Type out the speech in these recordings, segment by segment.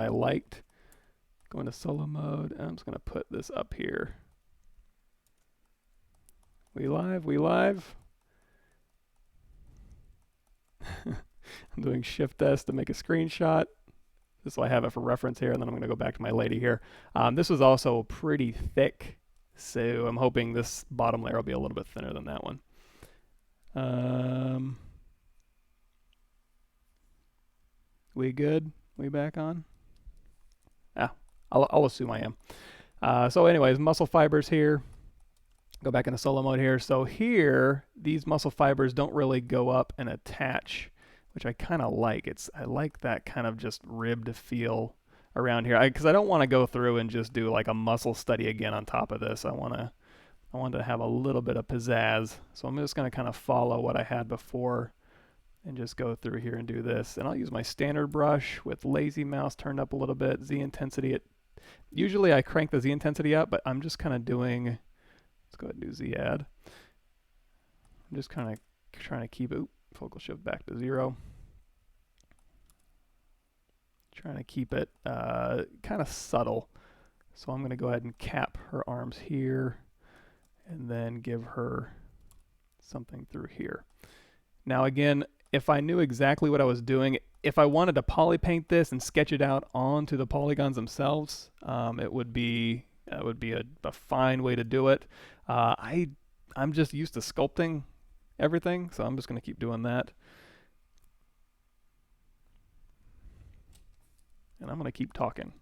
I liked. Go into solo mode. I'm just going to put this up here. We live, we live. I'm doing Shift S to make a screenshot. Just so I have it for reference here, and then I'm going to go back to my lady here. This was also pretty thick, so I'm hoping this bottom layer will be a little bit thinner than that one. We good? We back on? I'll assume I am. So anyways, muscle fibers here. Go back into solo mode here. So here, these muscle fibers don't really go up and attach, which I kind of like. I like that kind of just ribbed feel around here, because I don't want to go through and just do like a muscle study again on top of this. I want to have a little bit of pizzazz. So I'm just going to kind of follow what I had before and just go through here and do this. And I'll use my standard brush with lazy mouse turned up a little bit. Z intensity. Usually I crank the Z intensity up, but I'm just kind of doing, let's go ahead and do Z add. I'm just kind of trying to keep it, focal shift back to 0. Trying to keep it kind of subtle. So I'm going to go ahead and cap her arms here and then give her something through here. Now again, if I knew exactly what I was doing, if I wanted to poly paint this and sketch it out onto the polygons themselves, it would be a fine way to do it. I'm just used to sculpting everything, so I'm just going to keep doing that. And I'm going to keep talking.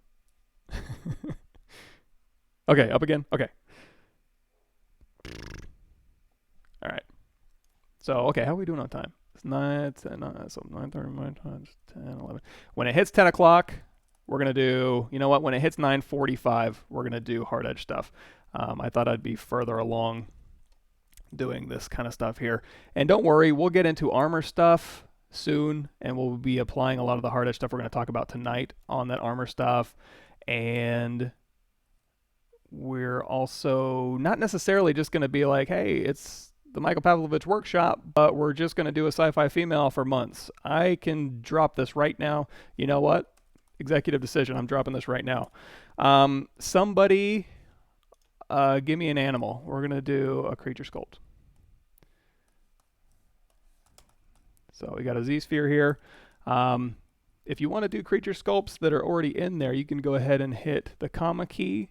Okay, up again. Okay. All right. So, okay, how are we doing on time? It's 9, 10, so 9:30 my time, 10, 11. When it hits 10 o'clock, we're going to do, you know what, when it hits 9:45, we're going to do hard edge stuff. I thought I'd be further along doing this kind of stuff here. And don't worry, we'll get into armor stuff soon, and we'll be applying a lot of the hard edge stuff we're going to talk about tonight on that armor stuff. And we're also not necessarily just going to be like, hey, it's the Michael Pavlovich workshop, but we're just going to do a sci-fi female for months. I can drop this right now. You know what? Executive decision. I'm dropping this right now. Somebody give me an animal. We're going to do a creature sculpt. So we got a Z-sphere here. If you want to do creature sculpts that are already in there, you can go ahead and hit the comma key,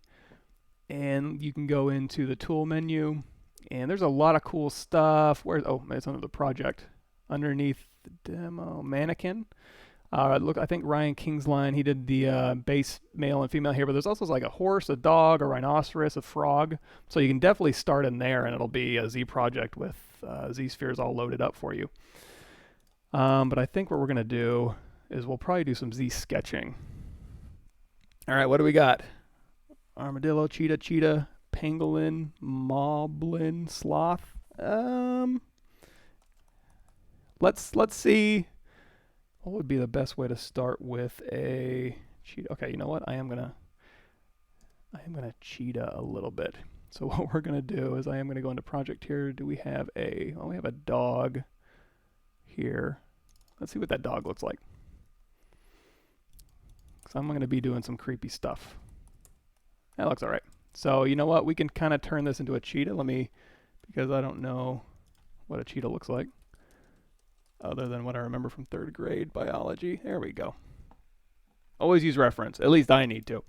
and you can go into the tool menu. And there's a lot of cool stuff. Oh, it's under the project. Underneath the demo, mannequin. Look, I think Ryan Kingsline, he did the base male and female here, but there's also like a horse, a dog, a rhinoceros, a frog. So you can definitely start in there, and it'll be a Z project with Z-spheres all loaded up for you. But I think what we're going to do is we'll probably do some Z sketching. All right, what do we got? Armadillo, cheetah, pangolin, moblin, sloth. Let's see what would be the best way to start with a cheetah. Okay, you know what? I am gonna cheetah a little bit. So what we're gonna do is I am gonna go into project here. Do we have a? Well, we have a dog here. Let's see what that dog looks like. So I'm gonna be doing some creepy stuff. That looks all right. So you know what? We can kind of turn this into a cheetah. Because I don't know what a cheetah looks like, other than what I remember from 3rd grade biology. There we go. Always use reference. At least I need to.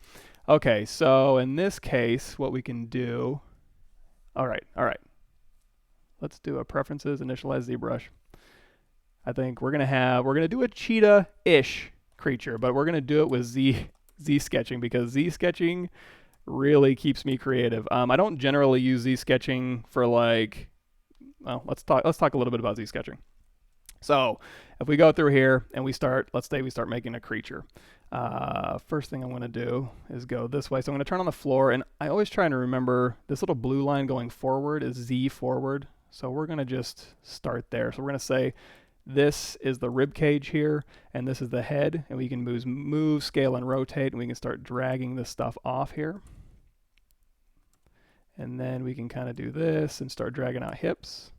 Okay, so in this case, what we can do... All right. Let's do a preferences, initialize ZBrush. I think we're going to do a cheetah-ish creature, but we're going to do it with Z sketching, because Z sketching really keeps me creative. I don't generally use Z sketching for like, well, let's talk a little bit about Z sketching. So if we go through here and let's say we start making a creature. First thing I'm going to do is go this way. So I'm going to turn on the floor, and I always try to remember this little blue line going forward is Z forward. So we're going to just start there. So we're going to say this is the rib cage here, and this is the head, and we can move, scale, and rotate, and we can start dragging this stuff off here. And then we can kind of do this and start dragging out hips.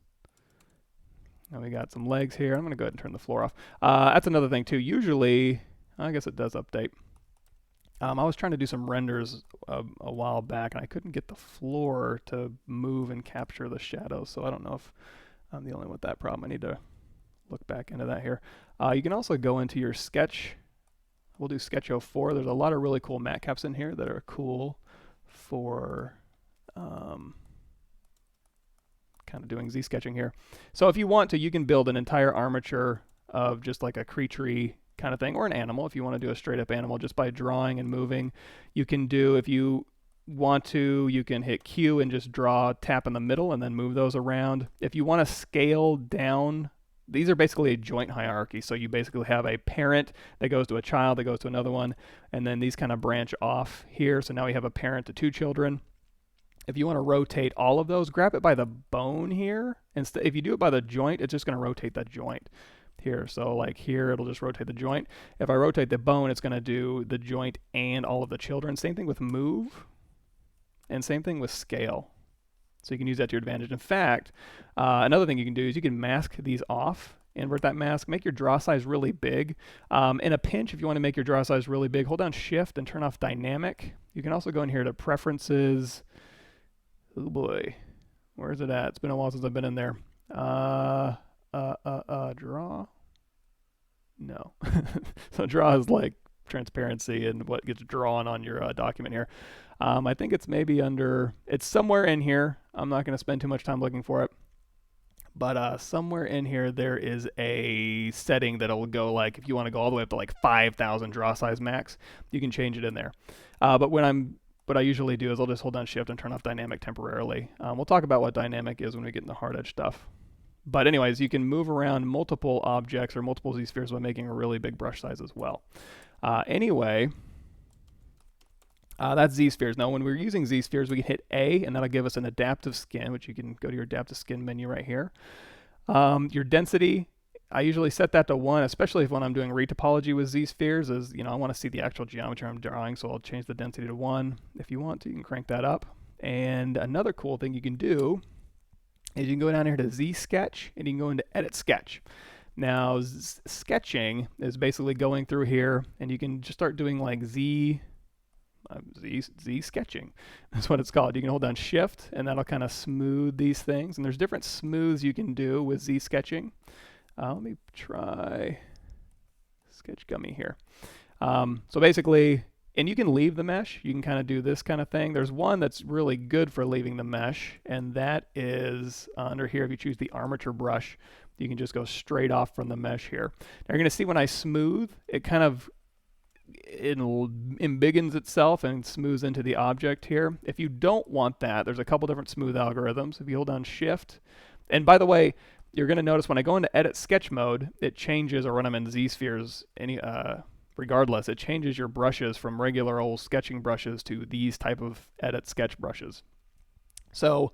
Now we got some legs here. I'm going to go ahead and turn the floor off. That's another thing too. Usually, I guess it does update. I was trying to do some renders a while back, and I couldn't get the floor to move and capture the shadows, so I don't know if I'm the only one with that problem. I need to look back into that here. You can also go into your sketch. We'll do Sketch 04. There's a lot of really cool matte caps in here that are cool for kind of doing Z sketching here. So if you want to, you can build an entire armature of just like a creature kind of thing, or an animal if you want to do a straight up animal just by drawing and moving. You can do, if you want to, you can hit Q and just draw, tap in the middle and then move those around. If you want to scale down, these are basically a joint hierarchy. So you basically have a parent that goes to a child that goes to another one, and then these kind of branch off here. So now we have a parent to two children. If you want to rotate all of those, grab it by the bone here. Instead, if you do it by the joint, it's just going to rotate the joint here. So like here, it'll just rotate the joint. If I rotate the bone, it's going to do the joint and all of the children. Same thing with move, and same thing with scale. So you can use that to your advantage. In fact, another thing you can do is you can mask these off. Invert that mask, make your draw size really big. In a pinch, if you want to make your draw size really big, hold down Shift and turn off Dynamic. You can also go in here to Preferences. Oh boy, where is it at? It's been a while since I've been in there. Draw? No. So draw is like transparency and what gets drawn on your document here. I think it's maybe under, it's somewhere in here. I'm not going to spend too much time looking for it. But somewhere in here there is a setting that'll go like, if you want to go all the way up to like 5,000 draw size max, you can change it in there. But what I usually do is I'll just hold down Shift and turn off Dynamic temporarily. We'll talk about what Dynamic is when we get into hard edge stuff. But anyways, you can move around multiple objects or multiple Z-spheres by making a really big brush size as well. That's Z-spheres. Now, when we're using Z-spheres, we can hit A, and that'll give us an adaptive skin, which you can go to your adaptive skin menu right here. Your density, I usually set that to 1, especially if when I'm doing retopology with Z-spheres, is, I want to see the actual geometry I'm drawing, so I'll change the density to 1. If you want to, you can crank that up. And another cool thing you can do is you can go down here to Z-sketch, and you can go into Edit Sketch. Now, sketching is basically going through here, and you can just start doing like Z sketching. That's what it's called. You can hold down Shift, and that'll kind of smooth these things. And there's different smooths you can do with Z sketching. Let me try Sketch Gummy here. So basically, and you can leave the mesh. You can kind of do this kind of thing. There's one that's really good for leaving the mesh, and that is under here. If you choose the armature brush, you can just go straight off from the mesh here. Now you're going to see when I smooth, it kind of embiggens itself and smooths into the object here. If you don't want that, there's a couple different smooth algorithms. If you hold down Shift, and by the way, you're going to notice when I go into Edit Sketch mode, it changes, or when I'm in Z-spheres, regardless, it changes your brushes from regular old sketching brushes to these type of Edit Sketch brushes. So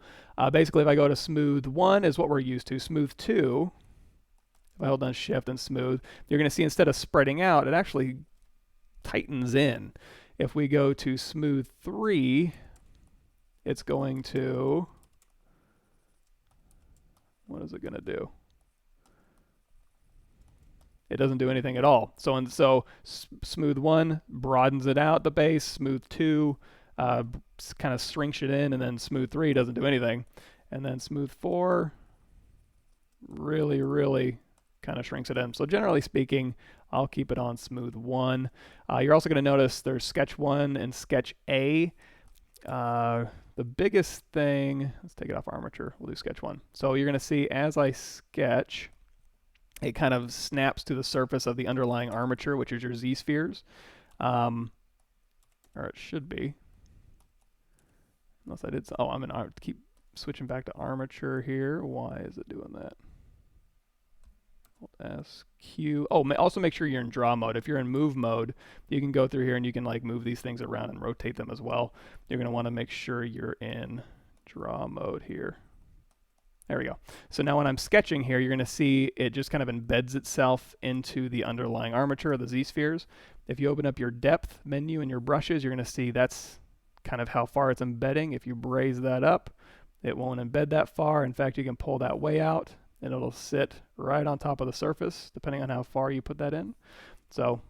basically, if I go to Smooth 1 is what we're used to. Smooth 2, if I hold down Shift and Smooth, you're going to see instead of spreading out, it actually tightens in. If we go to Smooth 3, it's going to, what is it going to do? It doesn't do anything at all. So Smooth 1 broadens it out, the base. Smooth 2 kind of shrinks it in, and then Smooth 3 doesn't do anything. And then Smooth 4 really, really kind of shrinks it in. So generally speaking, I'll keep it on Smooth 1. You're also going to notice there's Sketch 1 and Sketch A. The biggest thing, let's take it off armature. We'll do Sketch 1. So you're going to see as I sketch, it kind of snaps to the surface of the underlying armature, which is your Z-spheres. Or it should be. Unless I did, oh, I'm going to keep switching back to armature here. Why is it doing that? SQ. Oh, also make sure you're in draw mode. If you're in move mode, you can go through here and you can like move these things around and rotate them as well. You're going to want to make sure you're in draw mode here. There we go. So now when I'm sketching here, you're going to see it just kind of embeds itself into the underlying armature of the Z-spheres. If you open up your depth menu and your brushes, you're going to see that's kind of how far it's embedding. If you braze that up, it won't embed that far. In fact, you can pull that way out, and it'll sit right on top of the surface, depending on how far you put that in. So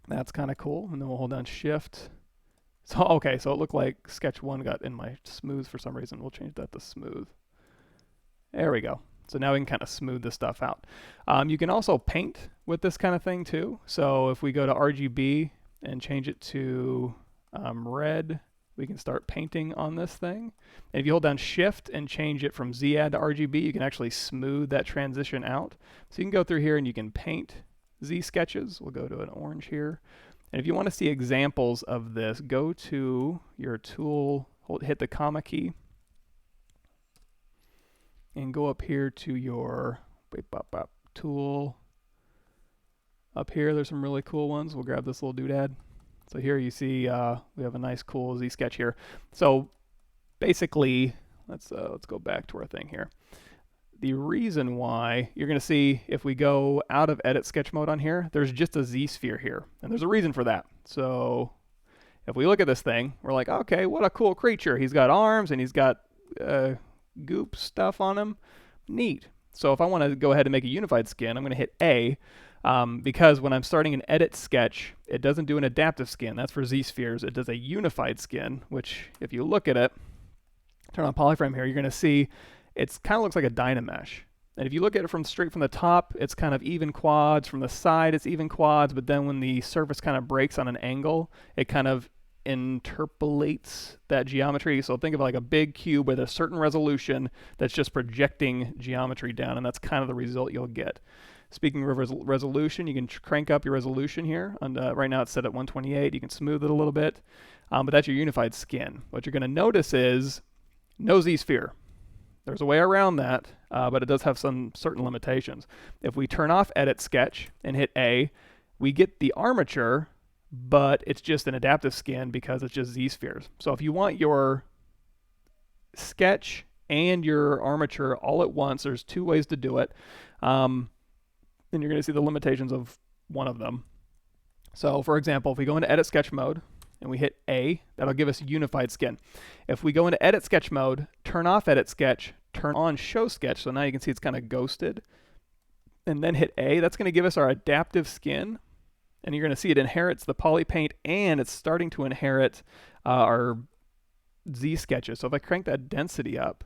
That's kind of cool. And then we'll hold down shift. So, okay, so it looked like sketch 1 got in my smooth for some reason. We'll change that to smooth. There we go. So now we can kind of smooth this stuff out. You can also paint with this kind of thing too. So if we go to RGB and change it to red, we can start painting on this thing. And if you hold down shift and change it from Z add to RGB, you can actually smooth that transition out. So you can go through here and you can paint Z sketches. We'll go to an orange here. And if you want to see examples of this, go to your tool, hit the comma key, and go up here to your tool. Up here, there's some really cool ones. We'll grab this little doodad. So here you see we have a nice cool Z sketch here. So basically, let's go back to our thing here. The reason why you're going to see if we go out of edit sketch mode on here, there's just a Z sphere here. And there's a reason for that. So if we look at this thing, we're like, okay, what a cool creature. He's got arms and he's got goop stuff on him. Neat. So if I want to go ahead and make a unified skin, I'm going to hit A. Because when I'm starting an edit sketch, it doesn't do an adaptive skin. That's for Z spheres. It does a unified skin, which if you look at it, turn on polyframe here, you're going to see it kind of looks like a Dynamesh. And if you look at it from straight from the top, it's kind of even quads. From the side, it's even quads. But then when the surface kind of breaks on an angle, it kind of interpolates that geometry. So think of it like a big cube with a certain resolution that's just projecting geometry down. And that's kind of the result you'll get. Speaking of resolution, you can crank up your resolution here. And right now it's set at 128. You can smooth it a little bit. But that's your unified skin. What you're going to notice is no Z-sphere. There's a way around that, but it does have some certain limitations. If we turn off Edit Sketch and hit A, we get the armature, but it's just an adaptive skin because it's just Z-spheres. So if you want your sketch and your armature all at once, there's two ways to do it. And you're going to see the limitations of one of them. So for example, if we go into Edit Sketch mode, and we hit A, that'll give us unified skin. If we go into Edit Sketch mode, turn off Edit Sketch, turn on Show Sketch, so now you can see it's kind of ghosted, and then hit A, that's going to give us our adaptive skin, and you're going to see it inherits the poly paint, and it's starting to inherit our Z sketches. So if I crank that density up,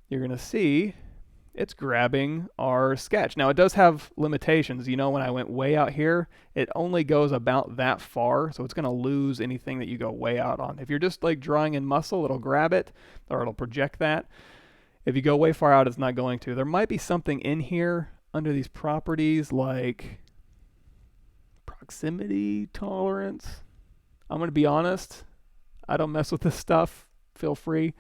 you're going to see it's grabbing our sketch. Now it does have limitations. You know, when I went way out here, it only goes about that far, so it's going to lose anything that you go way out on. If you're just like drawing in muscle, it'll grab it, or it'll project that. If you go way far out, it's not going to. There might be something in here under these properties like proximity tolerance. I'm going to be honest, I don't mess with this stuff. Feel free.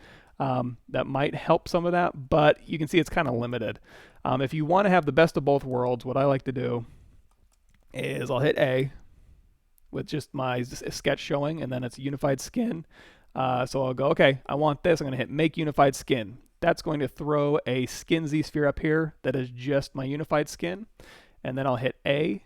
That might help some of that, but you can see it's kind of limited. If you want to have the best of both worlds, what I like to do is I'll hit A with just my sketch showing, and then it's unified skin. So I'll go, okay, I want this. I'm going to hit Make Unified Skin. That's going to throw a skin Z-sphere up here that is just my unified skin. And then I'll hit A,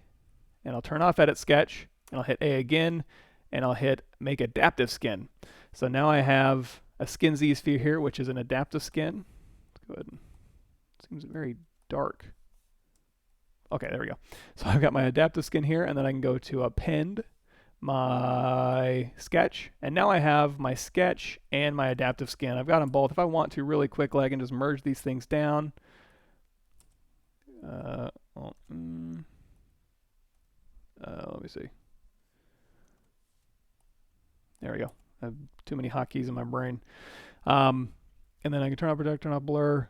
and I'll turn off Edit Sketch, and I'll hit A again, and I'll hit Make Adaptive Skin. So now I have a skin Z-sphere here, which is an adaptive skin. Let's go ahead and, seems very dark. Okay, there we go. So I've got my adaptive skin here, and then I can go to append my sketch, and now I have my sketch and my adaptive skin. I've got them both. If I want to really quickly, I can just merge these things down. Let me see. There we go. I have too many hotkeys in my brain. And then I can turn off project, turn off blur.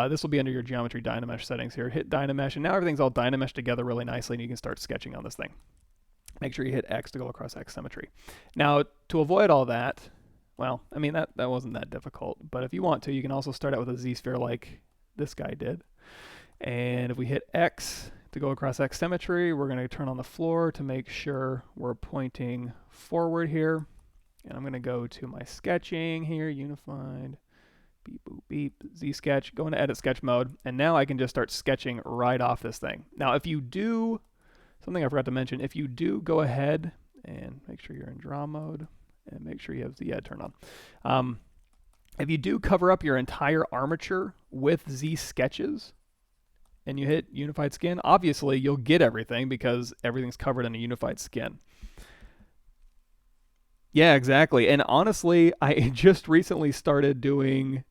This will be under your geometry Dynamesh settings here. Hit Dynamesh, and now everything's all Dynamesh together really nicely, and you can start sketching on this thing. Make sure you hit X to go across X symmetry. Now, to avoid all that, well, I mean, that wasn't that difficult, but if you want to, you can also start out with a Z-sphere like this guy did. And if we hit X to go across X symmetry, we're going to turn on the floor to make sure we're pointing forward here. And I'm going to go to my sketching here, unified, beep, boop, beep, Z sketch, go into edit sketch mode. And now I can just start sketching right off this thing. Now, if you do, something I forgot to mention, if you do go ahead and make sure you're in draw mode and make sure you have Z add turned on. If you do cover up your entire armature with Z sketches, and you hit unified skin, obviously you'll get everything because everything's covered in a unified skin. Yeah, exactly. And honestly, I just recently started doing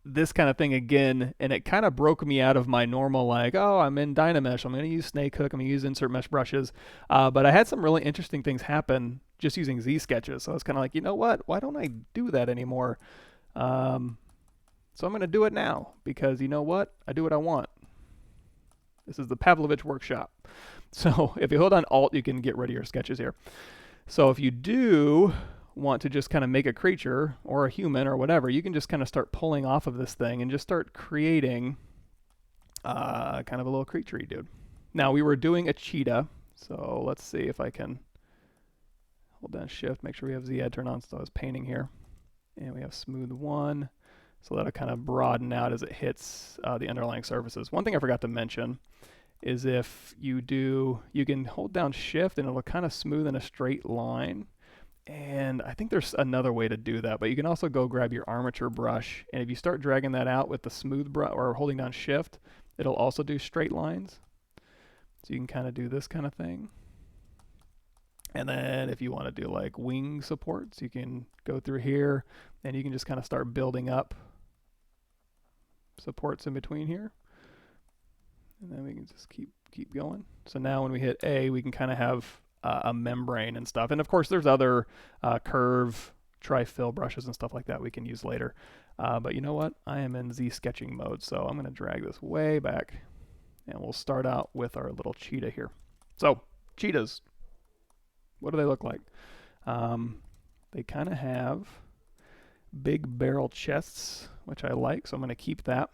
this kind of thing again, and it kind of broke me out of my normal, like, oh, I'm in Dynamesh, I'm going to use Snake Hook, I'm going to use insert mesh brushes. But I had some really interesting things happen just using Z sketches. So I was kind of like, you know what? Why don't I do that anymore? Um, so I'm going to do it now because you know what? I do what I want. This is the Pavlovich workshop. So if you hold on Alt, you can get rid of your sketches here. So if you do want to just kind of make a creature or a human or whatever, you can just kind of start pulling off of this thing and just start creating kind of a little creature-y dude. Now we were doing a cheetah, so let's see if I can hold down shift, make sure we have Z turned on. So I was painting here, and we have smooth 1, so that'll kind of broaden out as it hits the underlying surfaces. One thing I forgot to mention is if you do, you can hold down shift and it'll kind of smooth in a straight line. And I think there's another way to do that, but you can also go grab your armature brush, and if you start dragging that out with the smooth brush or holding down shift, it'll also do straight lines. So you can kind of do this kind of thing. And then if you want to do like wing supports, you can go through here and you can just kind of start building up supports in between here. And then we can just keep going. So now when we hit A, we can kind of have a membrane and stuff. And of course, there's other curve, tri-fill brushes and stuff like that we can use later. But you know what? I am in Z sketching mode, so I'm going to drag this way back. And we'll start out with our little cheetah here. So, cheetahs. What do they look like? They kind of have big barrel chests, which I like, so I'm going to keep that.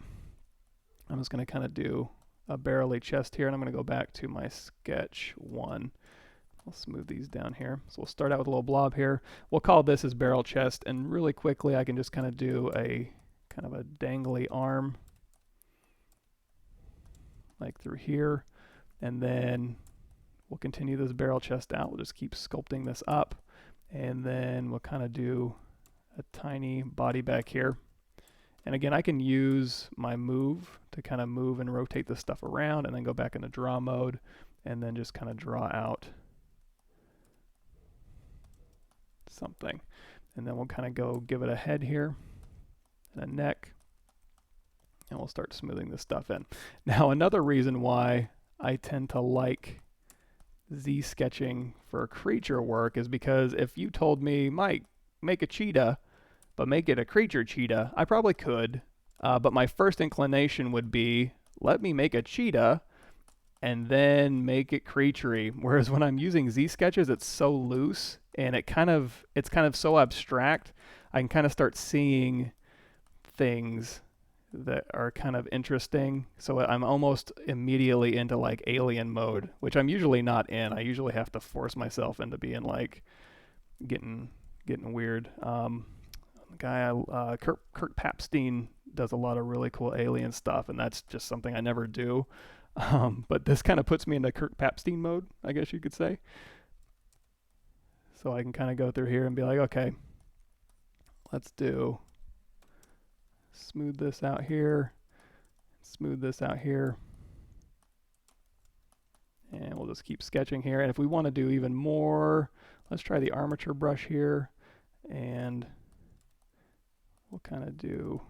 I'm just going to kind of do a barrel-y chest here, and I'm going to go back to my sketch 1. I'll smooth these down here. So we'll start out with a little blob here. We'll call this as barrel chest, and really quickly I can just kind of do a kind of a dangly arm like through here, and then we'll continue this barrel chest out. We'll just keep sculpting this up, and then we'll kind of do a tiny body back here. And again, I can use my move to kind of move and rotate this stuff around, and then go back into draw mode, and then just kind of draw out something. And then we'll kind of go give it a head here and a neck, and we'll start smoothing this stuff in. Now, another reason why I tend to like Z sketching for creature work is because if you told me, Mike, make a cheetah, but make it a creature cheetah, I probably could. But my first inclination would be, let me make a cheetah and then make it creaturey. Whereas when I'm using Z sketches, it's so loose and it's kind of so abstract. I can kind of start seeing things that are kind of interesting. So I'm almost immediately into like alien mode, which I'm usually not in. I usually have to force myself into being like getting weird. Kurt Papstein does a lot of really cool alien stuff, and that's just something I never do. But this kind of puts me into Kurt Papstein mode, I guess you could say. So I can kind of go through here and be like, okay, let's do smooth this out here, smooth this out here, and we'll just keep sketching here. And if we want to do even more, let's try the armature brush here, and we'll kind of do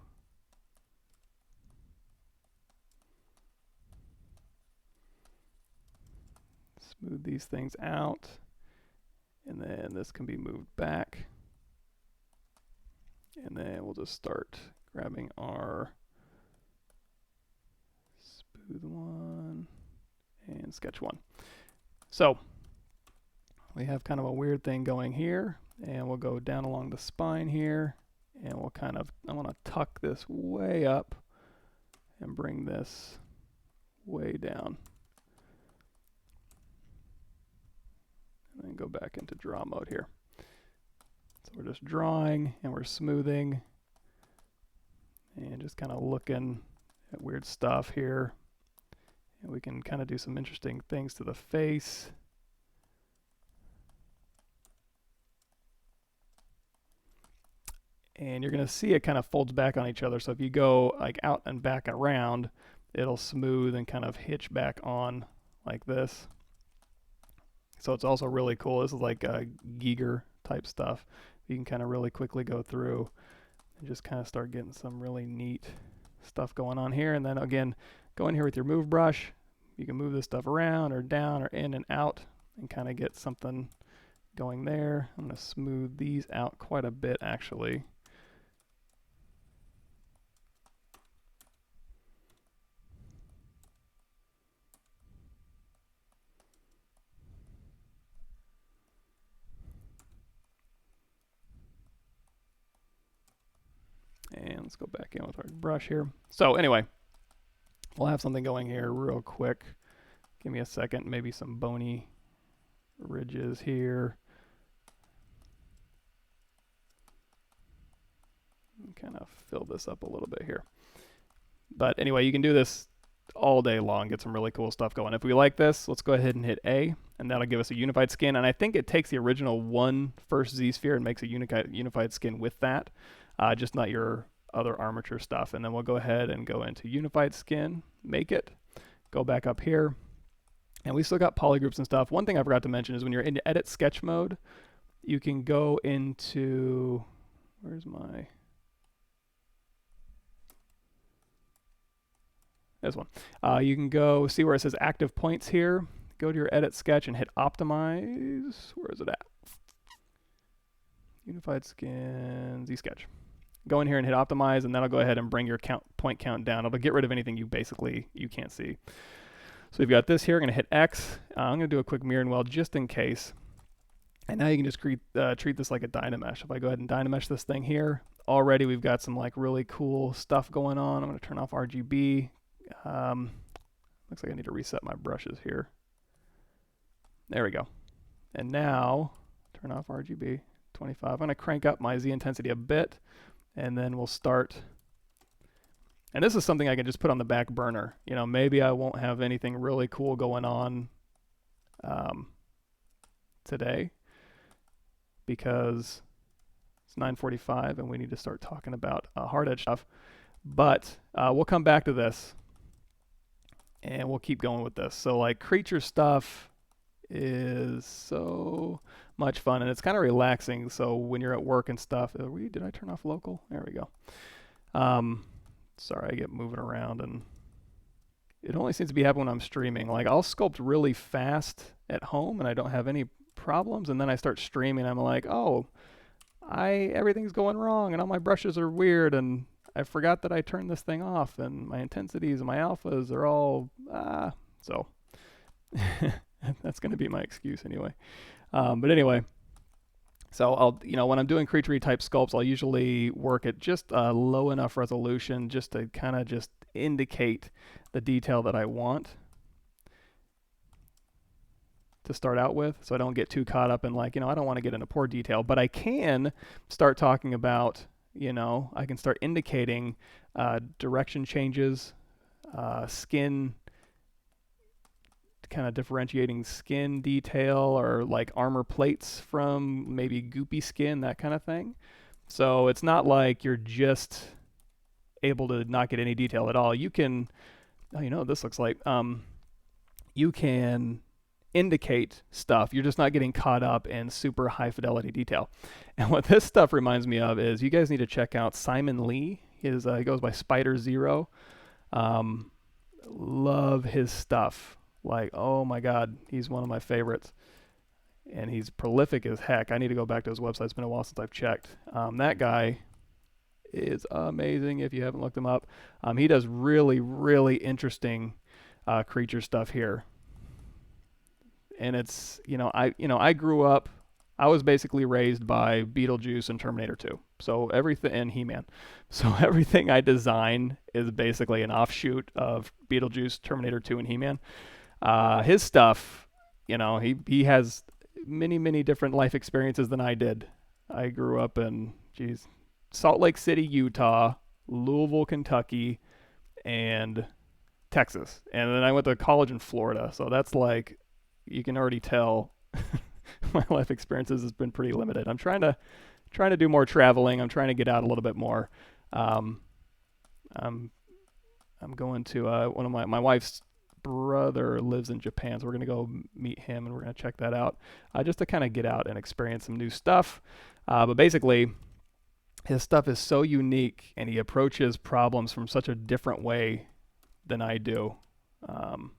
smooth these things out, and then this can be moved back, and then we'll just start grabbing our smooth 1 and sketch 1. So we have kind of a weird thing going here, and we'll go down along the spine here, and we'll kind of, I want to tuck this way up and bring this way down. And then go back into draw mode here. So we're just drawing and we're smoothing and just kind of looking at weird stuff here. And we can kind of do some interesting things to the face. And you're going to see it kind of folds back on each other. So if you go like out and back and around, it'll smooth and kind of hitch back on like this. So it's also really cool. This is like Giger type stuff. You can kind of really quickly go through and just kind of start getting some really neat stuff going on here. And then again, go in here with your move brush. You can move this stuff around or down or in and out and kind of get something going there. I'm going to smooth these out quite a bit actually. And let's go back in with our brush here. So anyway, we'll have something going here real quick. Give me a second, maybe some bony ridges here. Kind of fill this up a little bit here. But anyway, you can do this all day long, get some really cool stuff going. If we like this, let's go ahead and hit A, and that'll give us a unified skin. And I think it takes the original one first Z-sphere and makes a unified skin with that, just not your other armature stuff. And then we'll go ahead and go into unified skin, make it, go back up here, and we still got polygroups and stuff. One thing I forgot to mention is when you're in edit sketch mode, you can go into, where's my, this one. You can go see where it says active points here. Go to your edit sketch and hit optimize. Where is it at? Unified skin, Z-sketch. Go in here and hit optimize, and that'll go ahead and bring your point count down. It'll get rid of anything you can't see. So we've got this here. I'm going to hit X. I'm going to do a quick mirror and weld just in case. And now you can just treat this like a Dynamesh. If I go ahead and Dynamesh this thing here, already we've got some like really cool stuff going on. I'm going to turn off RGB. Looks like I need to reset my brushes here. There we go. And now, turn off RGB 25. I'm going to crank up my Z intensity a bit, and then we'll start. And this is something I can just put on the back burner. You know, maybe I won't have anything really cool going on today because it's 9:45 and we need to start talking about hard edge stuff. But we'll come back to this and we'll keep going with this. So like creature stuff is so much fun and it's kind of relaxing. So when you're at work and stuff, did I turn off local? There we go. Sorry, I get moving around and it only seems to be happening when I'm streaming. Like I'll sculpt really fast at home and I don't have any problems, and then I start streaming. I'm like, oh, everything's going wrong and all my brushes are weird and I forgot that I turned this thing off and my intensities and my alphas are all so that's going to be my excuse anyway. But anyway, so I'll, when I'm doing creature type sculpts, I'll usually work at just a low enough resolution just to kind of just indicate the detail that I want to start out with, so I don't get too caught up in like, I don't want to get into poor detail, but I can start talking about, I can start indicating direction changes, skin, kind of differentiating skin detail or like armor plates from maybe goopy skin, that kind of thing. So it's not like you're just able to not get any detail at all. You can, what this looks like. You can indicate stuff. You're just not getting caught up in super high fidelity detail. And what this stuff reminds me of is you guys need to check out Simon Lee. He goes by Spider Zero. Love his stuff. Like, oh my God, he's one of my favorites. And he's prolific as heck. I need to go back to his website. It's been a while since I've checked. That guy is amazing if you haven't looked him up. He does really, really interesting creature stuff here. And it's, I grew up, I was basically raised by Beetlejuice and Terminator 2. So everything, and He-Man. So everything I design is basically an offshoot of Beetlejuice, Terminator 2, and He-Man. His stuff, he has many, many different life experiences than I did. I grew up in, Salt Lake City, Utah, Louisville, Kentucky, and Texas. And then I went to college in Florida. So that's like, you can already tell my life experiences has been pretty limited. I'm trying to do more traveling. I'm trying to get out a little bit more. I'm I'm going to one of my wife's brother lives in Japan, so we're gonna go meet him and we're gonna check that out, just to kind of get out and experience some new stuff. But basically, his stuff is so unique, and he approaches problems from such a different way than I do. Um,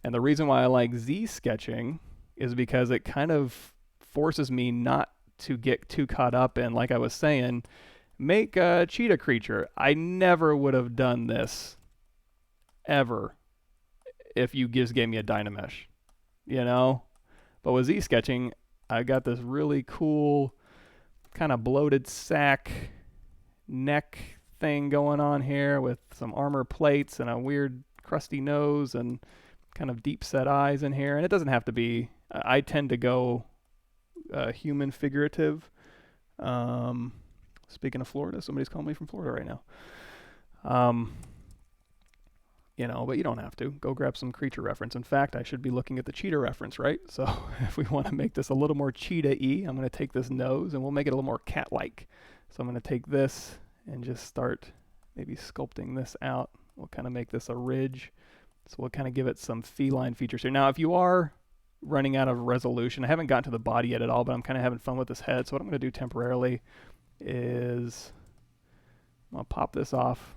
and the reason why I like Z sketching is because it kind of forces me not to get too caught up in, like I was saying, make a cheetah creature. I never would have done this ever if you just gave me a Dynamesh, you know? But with Z sketching, I got this really cool kind of bloated sack neck thing going on here with some armor plates and a weird crusty nose and kind of deep set eyes in here. And it doesn't have to be, I tend to go human figurative. Speaking of Florida, somebody's calling me from Florida right now. But you don't have to. Go grab some creature reference. In fact, I should be looking at the cheetah reference, right? So if we want to make this a little more cheetah-y, I'm going to take this nose and we'll make it a little more cat-like. So I'm going to take this and just start maybe sculpting this out. We'll kind of make this a ridge. So we'll kind of give it some feline features here. Now, if you are running out of resolution, I haven't gotten to the body yet at all, but I'm kind of having fun with this head. So what I'm going to do temporarily is I'm going to pop this off.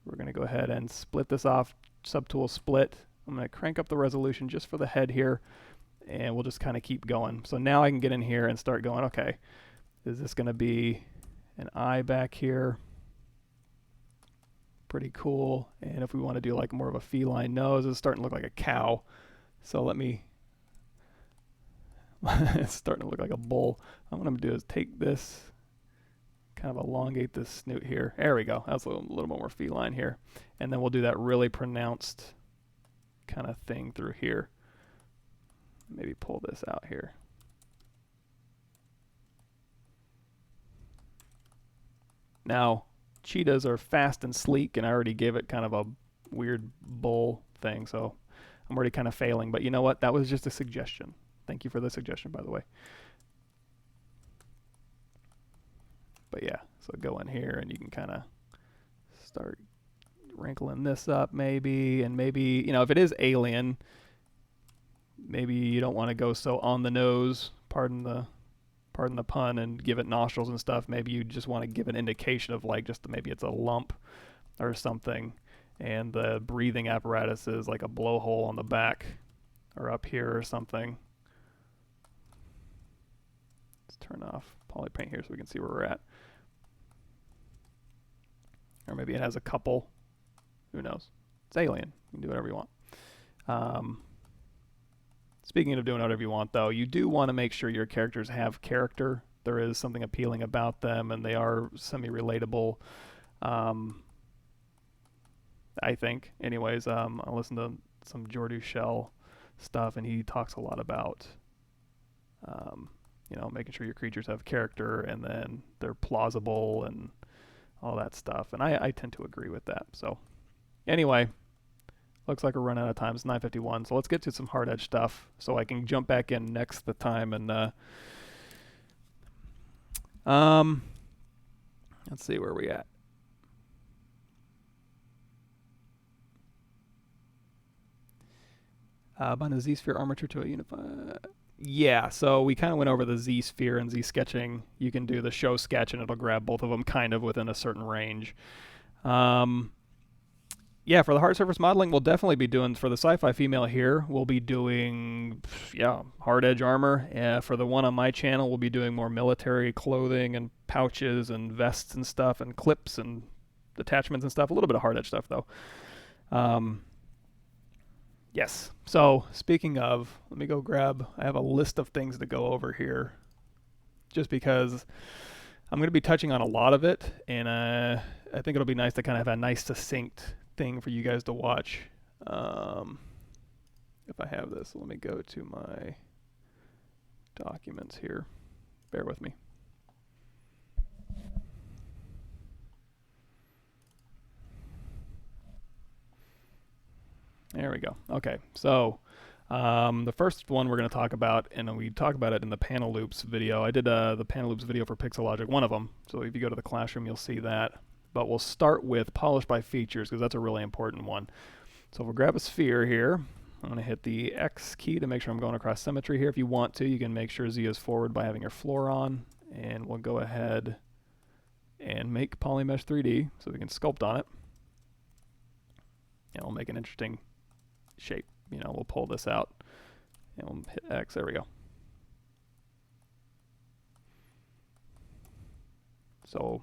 We're going to go ahead and split this off, subtool split. I'm going to crank up the resolution just for the head here, and we'll just kind of keep going. So now I can get in here and start going, okay, is this going to be an eye back here? Pretty cool. And if we want to do like more of a feline nose, it's starting to look like a cow. So let me, it's starting to look like a bull. What I'm going to do is take this, kind of elongate this snoot here. There we go. That's a little more feline here. And then we'll do that really pronounced kind of thing through here. Maybe pull this out here. Now, cheetahs are fast and sleek, and I already gave it kind of a weird bull thing, so I'm already kind of failing. But you know what? That was just a suggestion. Thank you for the suggestion, by the way. But yeah, so go in here and you can kind of start wrinkling this up maybe, and maybe, if it is alien, maybe you don't want to go so on the nose, pardon the pun, and give it nostrils and stuff. Maybe you just want to give an indication of like just maybe it's a lump or something, and the breathing apparatus is like a blowhole on the back or up here or something. Let's turn off poly paint here so we can see where we're at. Or maybe it has a couple. Who knows? It's alien. You can do whatever you want. Speaking of doing whatever you want, though, you do want to make sure your characters have character. There is something appealing about them, and they are semi-relatable. I think. Anyways, I listened to some Jordu Shell stuff, and he talks a lot about making sure your creatures have character and then they're plausible and all that stuff. And I tend to agree with that. So anyway, looks like we're running out of time. It's 9:51. So let's get to some hard edge stuff so I can jump back in next the time. And let's see where we at. Bind a Z-sphere armature to a unified. Yeah, so we kind of went over the Z-sphere and Z-sketching. You can do the show sketch, and it'll grab both of them kind of within a certain range. Yeah, for the hard surface modeling, we'll definitely be doing, for the sci-fi female here, we'll be doing, hard edge armor. For the one on my channel, we'll be doing more military clothing and pouches and vests and stuff and clips and attachments and stuff. A little bit of hard edge stuff, though. Yes. So speaking of, let me go grab, I have a list of things to go over here just because I'm going to be touching on a lot of it, and I think it'll be nice to kind of have a nice succinct thing for you guys to watch. If I have this, let me go to my documents here. Bear with me. There we go. Okay, so the first one we're going to talk about, and we talk about it in the panel loops video. I did the panel loops video for Pixelogic, one of them. So if you go to the classroom, you'll see that. but we'll start with polish by features because that's a really important one. So we'll grab a sphere here. I'm going to hit the X key to make sure I'm going across symmetry here. If you want to, you can make sure Z is forward by having your floor on, and we'll go ahead and make Polymesh 3D so we can sculpt on it. And we'll make an interesting shape. You know, we'll pull this out and we'll hit X. There we go. So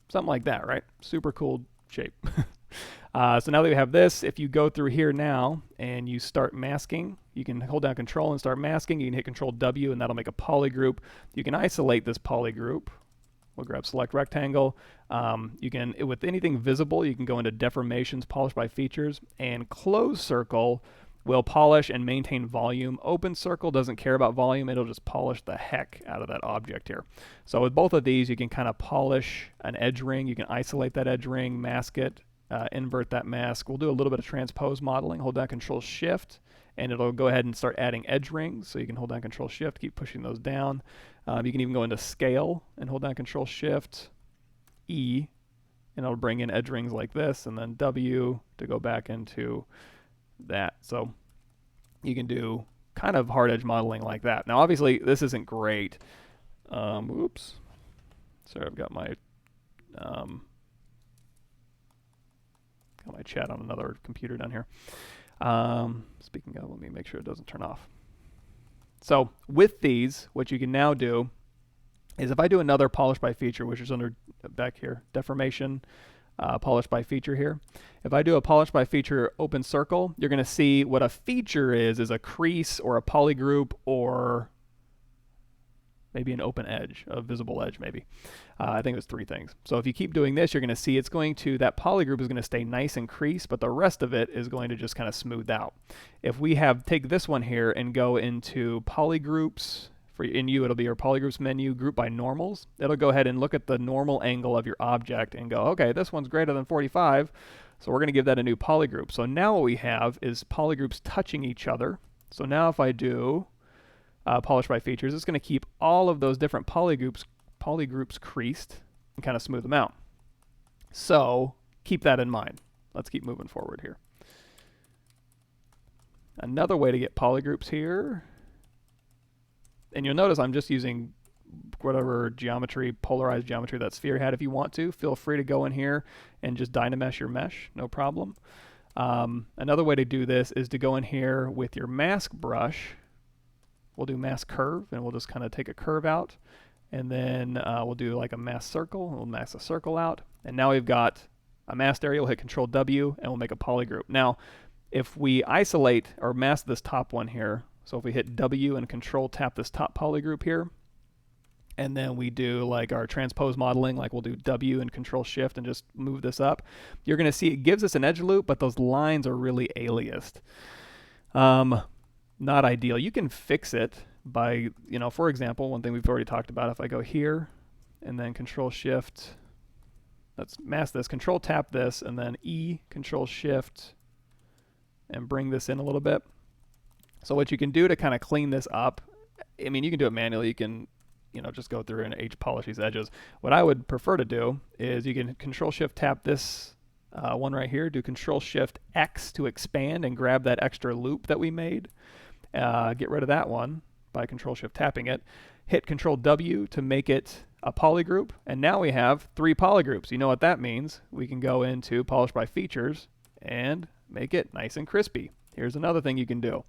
something like that, right? Super cool shape. So now that we have this, if you go through here now and you start masking, you can hold down Control and start masking. You can hit Control W and that'll make a polygroup. You can isolate this polygroup. We'll grab Select Rectangle. You can, with anything visible, you can go into Deformations, Polish by Features, and Closed Circle will polish and maintain volume. Open Circle doesn't care about volume. It'll just polish the heck out of that object here. So with both of these, you can kind of polish an edge ring. You can isolate that edge ring, mask it, invert that mask. We'll do a little bit of transpose modeling. Hold down Control Shift, and it'll go ahead and start adding edge rings. So you can hold down Control Shift, keep pushing those down. You can even go into Scale and hold down Control Shift, E, and it'll bring in edge rings like this, and then W to go back into that. So you can do kind of hard edge modeling like that. Now obviously this isn't great. Oops. Sorry, I've got my chat on another computer down here. Speaking of, let me make sure it doesn't turn off. So with these, what you can now do is if I do another polish by feature, which is under back here, deformation, polish by feature here. If I do a polish by feature open circle, you're going to see what a feature is a crease or a polygroup or maybe an open edge, a visible edge maybe. I think it was 3 things. So if you keep doing this, you're going to see it's going to, that polygroup is going to stay nice and creased, but the rest of it is going to just kind of smooth out. If we take this one here and go into polygroups, in you it'll be your polygroups menu, group by normals. It'll go ahead and look at the normal angle of your object and go, okay, this one's greater than 45, so we're going to give that a new polygroup. So now what we have is polygroups touching each other. So now if I do polish by features, it's going to keep all of those different polygroups creased and kind of smooth them out. So keep that in mind. Let's keep moving forward here. Another way to get polygroups here, and you'll notice I'm just using whatever geometry, polarized geometry that sphere had. If you want to, feel free to go in here and just dynamesh your mesh, no problem. Another way to do this is to go in here with your mask brush. We'll do mask curve, and we'll just kind of take a curve out, and then we'll do like a mask circle. We'll mask a circle out, and now we've got a masked area. We'll hit Control W, and we'll make a polygroup. Now, if we isolate or mask this top one here, so if we hit W and Control tap this top polygroup here, and then we do like our transpose modeling, like we'll do W and Control Shift and just move this up, you're going to see it gives us an edge loop, but those lines are really aliased. Not ideal. You can fix it by, you know, for example, one thing we've already talked about, if I go here and then Control Shift, let's mask this, Control tap this, and then E, Control Shift, and bring this in a little bit. So what you can do to kind of clean this up, I mean, you can do it manually. You can, you know, just go through and H-polish these edges. What I would prefer to do is you can Control Shift tap this one right here, do Control Shift X to expand and grab that extra loop that we made. Get rid of that one by Control Shift tapping it. Hit Control W to make it a polygroup, and now we have 3 polygroups. You know what that means. We can go into Polish by Features and make it nice and crispy. Here's another thing you can do.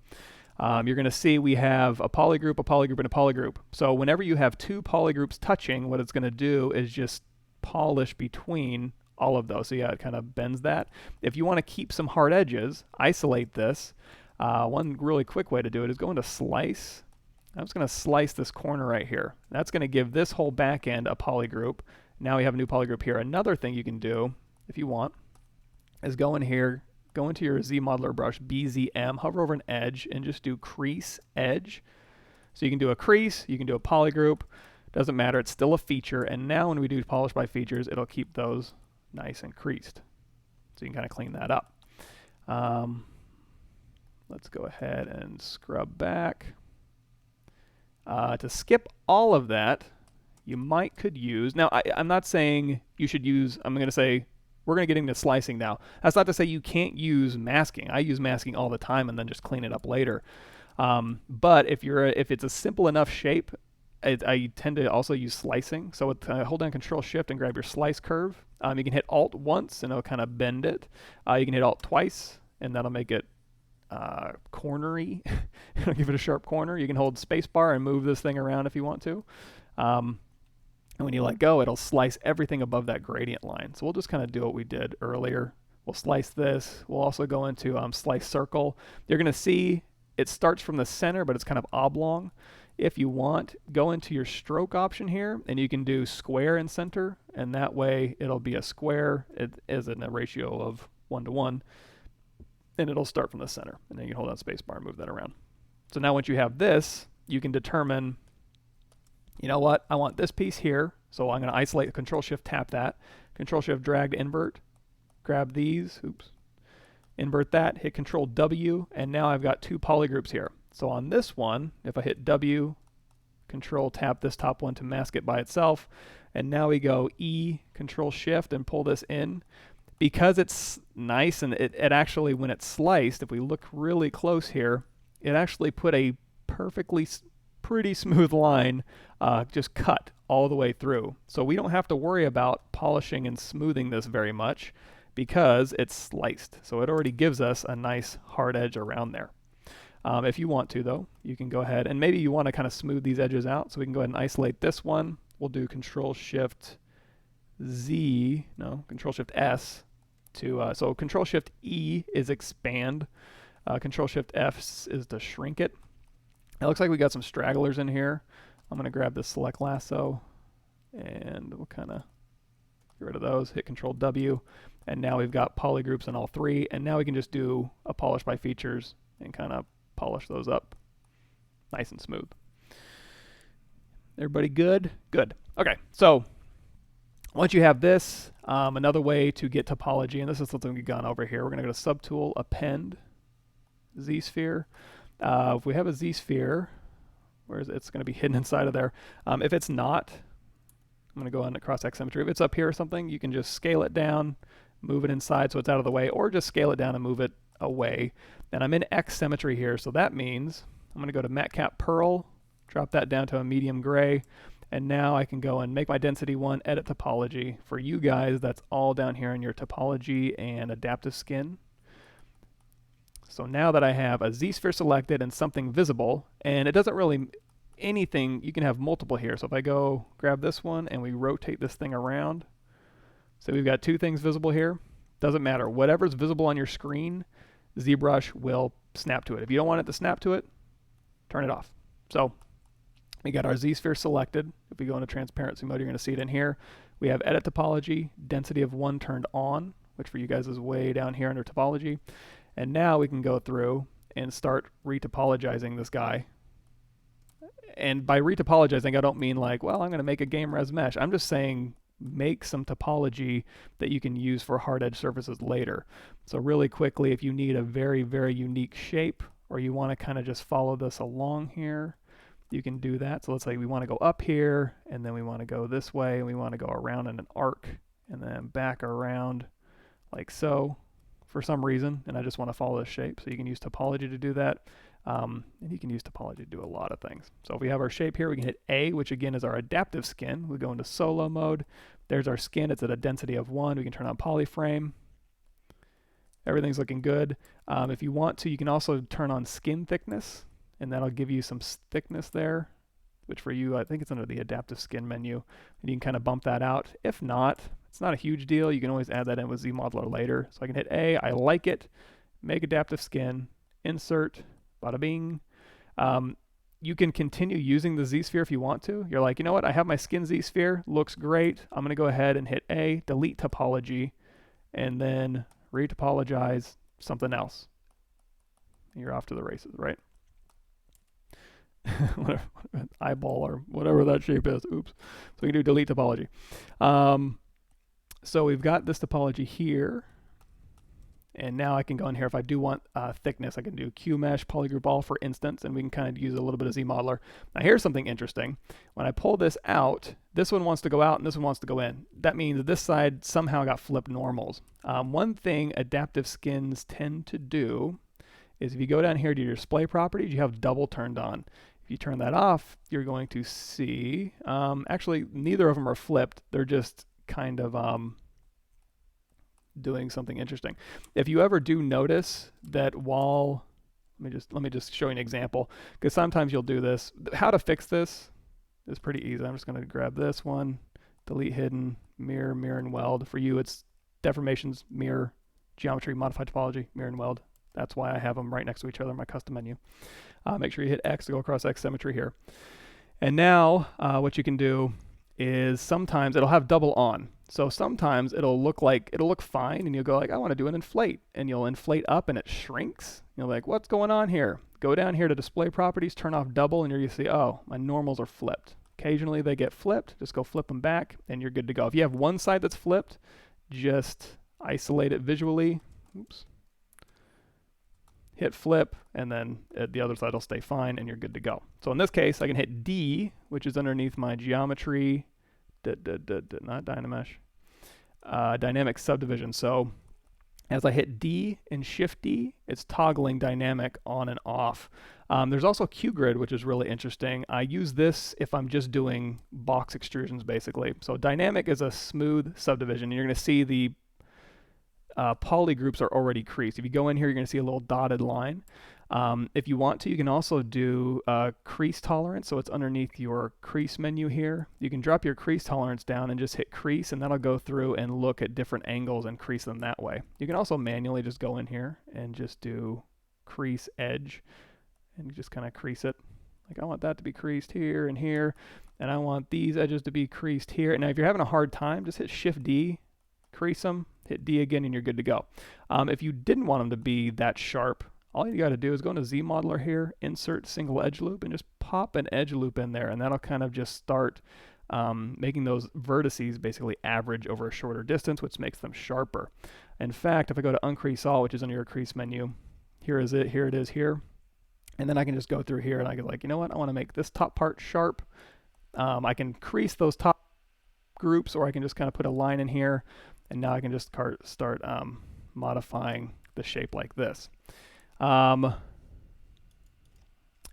You're going to see we have a polygroup, and a polygroup. So whenever you have 2 polygroups touching, what it's going to do is just polish between all of those. So yeah, it kind of bends that. If you want to keep some hard edges, isolate this. One really quick way to do it is go into Slice. I'm just going to slice this corner right here. That's going to give this whole back end a polygroup. Now we have a new polygroup here. Another thing you can do, if you want, is go in here, go into your Z modeler brush, BZM, hover over an edge, and just do crease edge. So you can do a crease, you can do a polygroup, doesn't matter, it's still a feature. And now when we do polish by features, it'll keep those nice and creased. So you can kind of clean that up. Let's go ahead and scrub back. To skip all of that, you could use, now I'm not saying you should use, I'm going to say, we're going to get into slicing now. That's not to say you can't use masking. I use masking all the time and then just clean it up later. But if it's a simple enough shape, I tend to also use slicing. So hold down Control Shift and grab your slice curve. You can hit Alt once and it'll kind of bend it. You can hit Alt twice and that'll make it cornery. It'll give it a sharp corner. You can hold spacebar and move this thing around if you want to. And when you let go, it'll slice everything above that gradient line. So we'll just kind of do what we did earlier. We'll slice this. We'll also go into slice circle. You're going to see it starts from the center, but it's kind of oblong. If you want, go into your stroke option here, and you can do square and center, and that way it'll be a square. It is in a ratio of 1:1, and it'll start from the center. And then you can hold down spacebar and move that around. So now once you have this, you can determine, you know what, I want this piece here, so I'm going to isolate, Control Shift tap that, Control Shift drag to invert, grab these, invert that, hit Control W, and now I've got two polygroups here. So on this one, if I hit W, Control tap this top one to mask it by itself, and now we go E, Control Shift, and pull this in. Because it's nice, and it actually, when it's sliced, if we look really close here, it actually put a pretty smooth line just cut all the way through. So we don't have to worry about polishing and smoothing this very much because it's sliced. So it already gives us a nice hard edge around there. If you want to, though, you can go ahead, and maybe you want to kind of smooth these edges out, so we can go ahead and isolate this one. We'll do Control Shift Control Shift S to, so Control Shift E is expand. Control Shift F is to shrink it. It looks like we got some stragglers in here. I'm going to grab this select lasso and we'll kind of get rid of those, hit Control W, and now we've got polygroups in all three, and now we can just do a polish by features and kind of polish those up nice and smooth. Everybody good? Good. Okay, so once you have this, another way to get topology, and this is something we've gone over here, we're going to go to Subtool, Append, Z-Sphere. If we have a Z-Sphere, where is it? It's going to be hidden inside of there. If it's not, I'm going to go on across X symmetry. If it's up here or something, you can just scale it down, move it inside so it's out of the way, or just scale it down and move it away. And I'm in X symmetry here, so that means I'm going to go to Matcap Pearl, drop that down to a medium gray, and now I can go and make my density 1, edit topology. For you guys, that's all down here in your topology and adaptive skin. So now that I have a Z-sphere selected and something visible, and it doesn't really anything, you can have multiple here. So if I go grab this one and we rotate this thing around, so we've got two things visible here. Doesn't matter. Whatever's visible on your screen, ZBrush will snap to it. If you don't want it to snap to it, turn it off. So we got our Z-sphere selected. If we go into transparency mode, you're going to see it in here. We have edit topology, density of 1 turned on, which for you guys is way down here under topology. And now we can go through and start retopologizing this guy. And by retopologizing, I don't mean like, well, I'm going to make a game res mesh. I'm just saying make some topology that you can use for hard edge surfaces later. So really quickly, if you need a very, very unique shape, or you want to kind of just follow this along here, you can do that. So let's say we want to go up here, and then we want to go this way, and we want to go around in an arc, and then back around like so for some reason, and I just want to follow this shape. So you can use topology to do that. And you can use topology to do a lot of things. So if we have our shape here, we can hit A, which again is our adaptive skin. We go into solo mode. There's our skin. It's at a density of 1. We can turn on polyframe. Everything's looking good. If you want to, you can also turn on skin thickness, and that'll give you some thickness there, which for you, I think it's under the adaptive skin menu. And you can kind of bump that out. If not, it's not a huge deal. You can always add that in with ZModeler later. So I can hit A. I like it. Make adaptive skin. Insert. Bada bing. You can continue using the Z-sphere if you want to. You're like, you know what? I have my skin Z-sphere. Looks great. I'm going to go ahead and hit A, delete topology, and then retopologize something else. You're off to the races, right? Whatever, eyeball or whatever that shape is. Oops. So we can do delete topology. So we've got this topology here. And now I can go in here. If I do want thickness, I can do QMesh polygroup all, for instance, and we can kind of use a little bit of ZModeler. Now here's something interesting. When I pull this out, this one wants to go out and this one wants to go in. That means this side somehow got flipped normals. One thing adaptive skins tend to do is if you go down here to your display properties, you have double turned on. If you turn that off, you're going to see, actually neither of them are flipped. They're just kind of doing something interesting. If you ever do notice that while, let me just show you an example, because sometimes you'll do this. How to fix this is pretty easy. I'm just going to grab this one, delete hidden, mirror, mirror and weld. For you, it's deformations, mirror, geometry, modify topology, mirror and weld. That's why I have them right next to each other in my custom menu. Make sure you hit X to go across X symmetry here. And now what you can do is sometimes it'll have double on. So sometimes it'll look fine and you'll go like, I want to do an inflate, and you'll inflate up and it shrinks. You're like, what's going on here? Go down here to display properties, turn off double, and you're going to see, oh, my normals are flipped. Occasionally they get flipped. Just go flip them back and you're good to go. If you have one side that's flipped, just isolate it visually. Oops. Hit flip, and then the other side will stay fine, and you're good to go. So in this case, I can hit D, which is underneath my geometry, not Dynamesh, dynamic subdivision. So as I hit D and Shift D, it's toggling dynamic on and off. There's also QGrid, which is really interesting. I use this if I'm just doing box extrusions, basically. So dynamic is a smooth subdivision, and you're going to see the poly groups are already creased. If you go in here, you're going to see a little dotted line. If you want to, you can also do crease tolerance. So it's underneath your crease menu here. You can drop your crease tolerance down and just hit crease, and that'll go through and look at different angles and crease them that way. You can also manually just go in here and just do crease edge and just kind of crease it. Like I want that to be creased here and here, and I want these edges to be creased here. And now if you're having a hard time, just hit Shift D, crease them, hit D again, and you're good to go. If you didn't want them to be that sharp, all you got to do is go into ZModeler here, insert single edge loop, and just pop an edge loop in there, and that'll kind of just start making those vertices basically average over a shorter distance, which makes them sharper. In fact, if I go to uncrease all, which is under your crease menu, here it is here, and then I can just go through here and I can like, you know what, I want to make this top part sharp. I can crease those top groups, or I can just kind of put a line in here, and now I can just start modifying the shape like this. And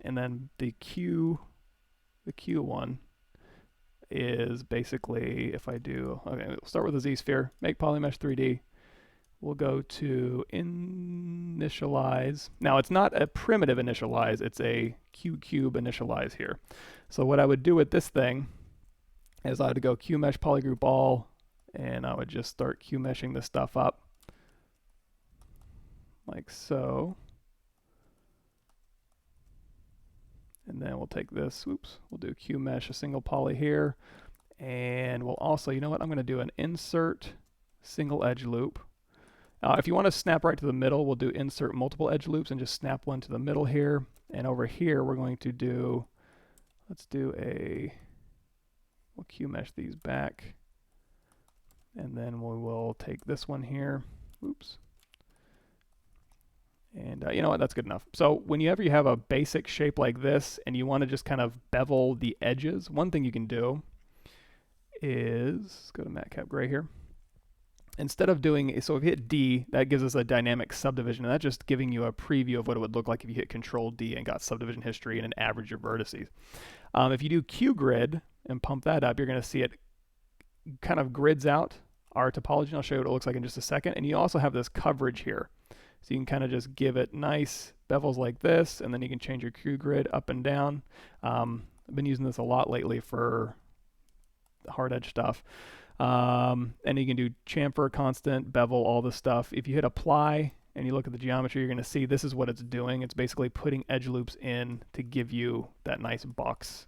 then the Q one is basically, if I do, okay, we'll start with a Z-sphere, make polymesh 3D. We'll go to initialize. Now it's not a primitive initialize, it's a Q-cube initialize here. So what I would do with this thing is I would go QMesh polygroup all, and I would just start QMeshing this stuff up like so. And then we'll take this, oops, we'll do QMesh a single poly here, and we'll also, you know what, I'm going to do an insert single edge loop. If you want to snap right to the middle, we'll do insert multiple edge loops and just snap one to the middle here. And over here, we're going to do, we'll QMesh these back. And then we will take this one here, oops. And you know what, that's good enough. So whenever you have a basic shape like this and you want to just kind of bevel the edges, one thing you can do is, go to matcap gray here. Instead of doing, so if you hit D, that gives us a dynamic subdivision, and that's just giving you a preview of what it would look like if you hit Control D and got subdivision history and an average your vertices. If you do QGrid and pump that up, you're going to see it kind of grids out our topology, and I'll show you what it looks like in just a second. And you also have this coverage here. So you can kind of just give it nice bevels like this, and then you can change your QGrid up and down. I've been using this a lot lately for hard edge stuff. And you can do chamfer, constant, bevel, all this stuff. If you hit apply and you look at the geometry, you're going to see this is what it's doing. It's basically putting edge loops in to give you that nice box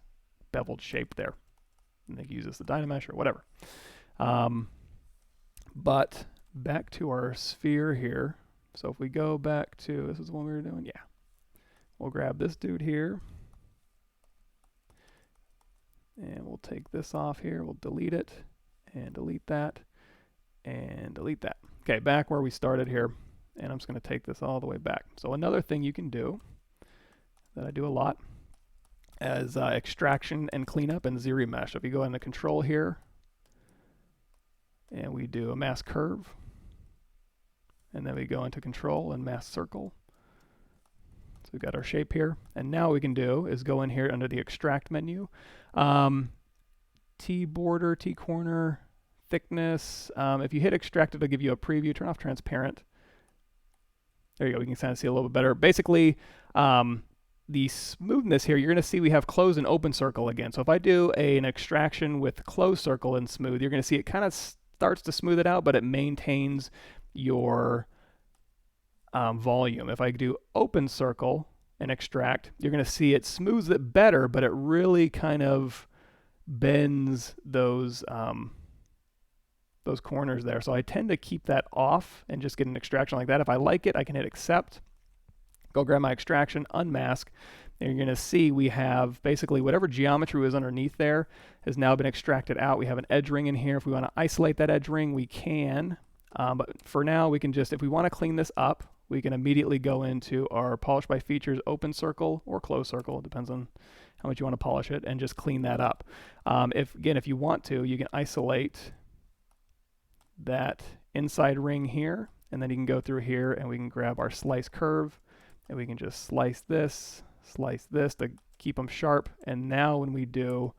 beveled shape there. And they can use this as the Dynamesh or whatever. But back to our sphere here. So if we go back to, this is the one we were doing, yeah. We'll grab this dude here. And we'll take this off here. We'll delete it. And delete that, and delete that. Okay, back where we started here. and I'm just going to take this all the way back. So another thing you can do that I do a lot is extraction and cleanup and Z-remesh. So if you go into control here, and we do a mask curve, and then we go into control and mask circle. So we've got our shape here, and now what we can do is go in here under the extract menu, T border, T corner, thickness. If you hit extract, it'll give you a preview. Turn off transparent. There you go. We can kind of see a little bit better. Basically, the smoothness here, you're going to see we have close and open circle again. So if I do an extraction with closed circle and smooth, you're going to see it kind of starts to smooth it out, but it maintains your volume. If I do open circle and extract, you're going to see it smooths it better, but it really kind of bends those corners there. So I tend to keep that off and just get an extraction like that. If I like it, I can hit accept, go grab my extraction, unmask, and you're going to see we have basically whatever geometry was underneath there has now been extracted out. We have an edge ring in here. If we want to isolate that edge ring, we can. But for now, we can just, if we want to clean this up, we can immediately go into our polish by features open circle or closed circle. It depends on how much you want to polish it, and just clean that up. If you want to, you can isolate that inside ring here, and then you can go through here and we can grab our slice curve, and we can just slice this to keep them sharp. And now when we do